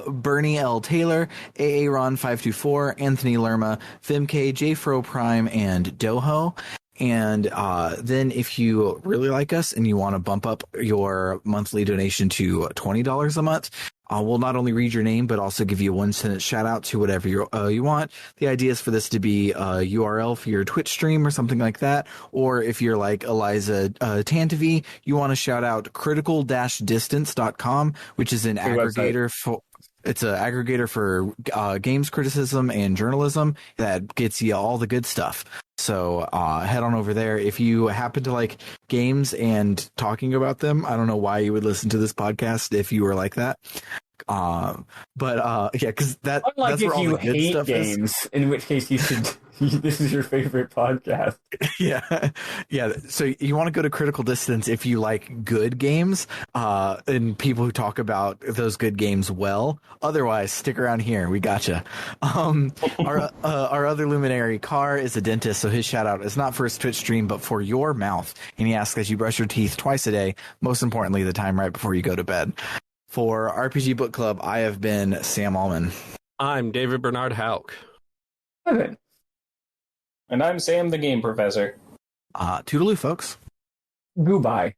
Bernie L. Taylor, AA Ron 524, Anthony Lerma, Femk, J Fro Prime, and Doho. And then if you really like us and you want to bump up your monthly donation to $20 a month, we'll not only read your name, but also give you a 1-sentence shout out to whatever you want. The idea is for this to be a URL for your Twitch stream or something like that. Or if you're like Eliza Tantavi, you want to shout out critical-distance.com, which is an aggregator for... It's an aggregator for games criticism and journalism that gets you all the good stuff. So head on over there. If you happen to like games and talking about them, I don't know why you would listen to this podcast if you were like that. Yeah, because that's where all the good stuff
games, is. In which case you should. This is your favorite podcast.
Yeah. So you want to go to Critical Distance if you like good games and people who talk about those good games well. Otherwise, stick around here. We gotcha. Our other luminary, Carr, is a dentist, so his shout out is not for his Twitch stream, but for your mouth. And he asks that you brush your teeth twice a day. Most importantly, the time right before you go to bed. For RPG Book Club, I have been Sam Allman.
I'm David Bernard Hauk.
Okay.
And I'm Sam the Game Professor.
Toodaloo, folks.
Goodbye.